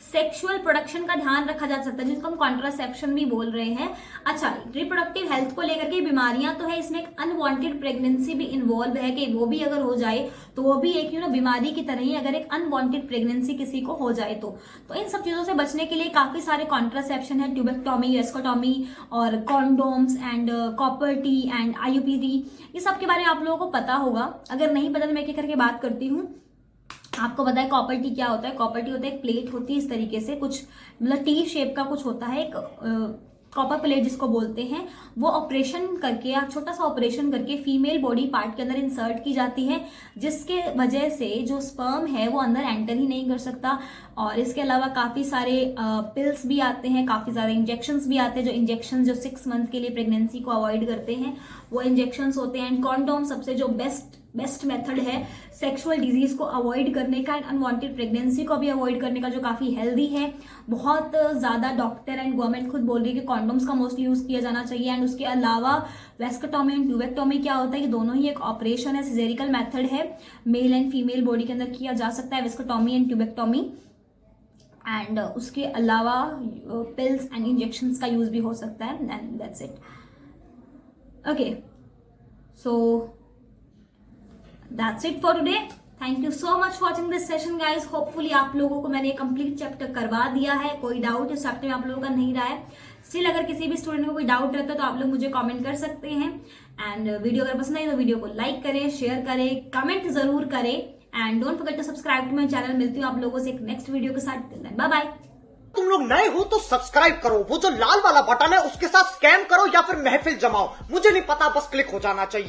सेक्सुअल प्रोडक्शन का ध्यान रखा जा सकता है, जिसको हम कॉन्ट्रासेप्शन भी बोल रहे हैं। अच्छा, रिप्रोडक्टिव हेल्थ को लेकर के बीमारियां तो है, इसमें एक अनवांटेड प्रेगनेंसी भी इन्वॉल्व है कि वो भी अगर हो जाए तो वो भी एक बीमारी की तरह ही, अगर एक अनवांटेड प्रेगनेंसी किसी को हो जाए तो इन सब चीजों से बचने के लिए काफी सारे कॉन्ट्रासेप्शन है, ट्यूबेक्टोमी, वेस्कोटोमी और condoms and copper T and IUPD। ये सब के बारे में आप लोगों को पता होगा। अगर नहीं पता तो मैं एक करके बात करती हूँ। आपको पता है कॉपर टी क्या होता है? कॉपर टी होता है एक प्लेट होती है इस तरीके से, कुछ मतलब टी शेप का कुछ होता है, एक कॉपर प्लेट जिसको बोलते हैं। वो ऑपरेशन करके या छोटा सा ऑपरेशन करके फीमेल बॉडी पार्ट के अंदर इंसर्ट की जाती है, जिसके वजह से जो स्पर्म है वो अंदर एंटर ही नहीं कर सकता। और इसके अलावा काफी सारे पिल्स भी आते हैं, काफी सारे इंजेक्शंस भी आते हैं, जो इंजेक्शन जो 6 मंथ के लिए प्रेगनेंसी को अवॉइड करते हैं वो इंजेक्शंस होते हैं। एंड कॉन्डोम सबसे जो बेस्ट मेथड है सेक्सुअल डिजीज को अवॉइड करने का एंड अनवांटेड प्रेगनेंसी को भी अवॉइड करने का, जो काफी हेल्दी है। बहुत ज्यादा डॉक्टर एंड गवर्नमेंट खुद बोल रही है कि कॉन्डोम्स का मोस्टली यूज किया जाना चाहिए। एंड उसके अलावा वेस्कोटोमी एंड ट्यूबेक्टोमी क्या होता है? ये दोनों ही एक ऑपरेशन है, सिजेरिकल मेथड है, मेल एंड फीमेल बॉडी के अंदर किया जा सकता है वेस्कोटोमी एंड ट्यूबेक्टोमी। एंड उसके अलावा पिल्स एंड इंजेक्शंस का यूज भी हो सकता है। And that's it. Okay, so that's it for today. Thank you so much for watching this session guys. Hopefully आप लोगों को मैंने कंप्लीट चैप्टर करवा दिया है। कोई डाउट इस चैप्टर में आप लोगों का नहीं रहा है? स्टिल अगर किसी भी स्टूडेंट को कोई डाउट रहता है तो आप लोग मुझे कमेंट कर सकते हैं। एंड वीडियो अगर पसंद आई तो वीडियो को लाइक करें, शेयर करें, कमेंट जरूर करें। And don't forget to subscribe to my channel. मिलती हूँ आप लोगों से एक नेक्स्ट वीडियो के साथ। Bye bye. तुम लोग नए हो तो सब्सक्राइब करो, वो जो लाल वाला बटन है उसके साथ स्कैम करो या फिर महफिल जमाओ, मुझे नहीं पता, बस क्लिक हो जाना चाहिए।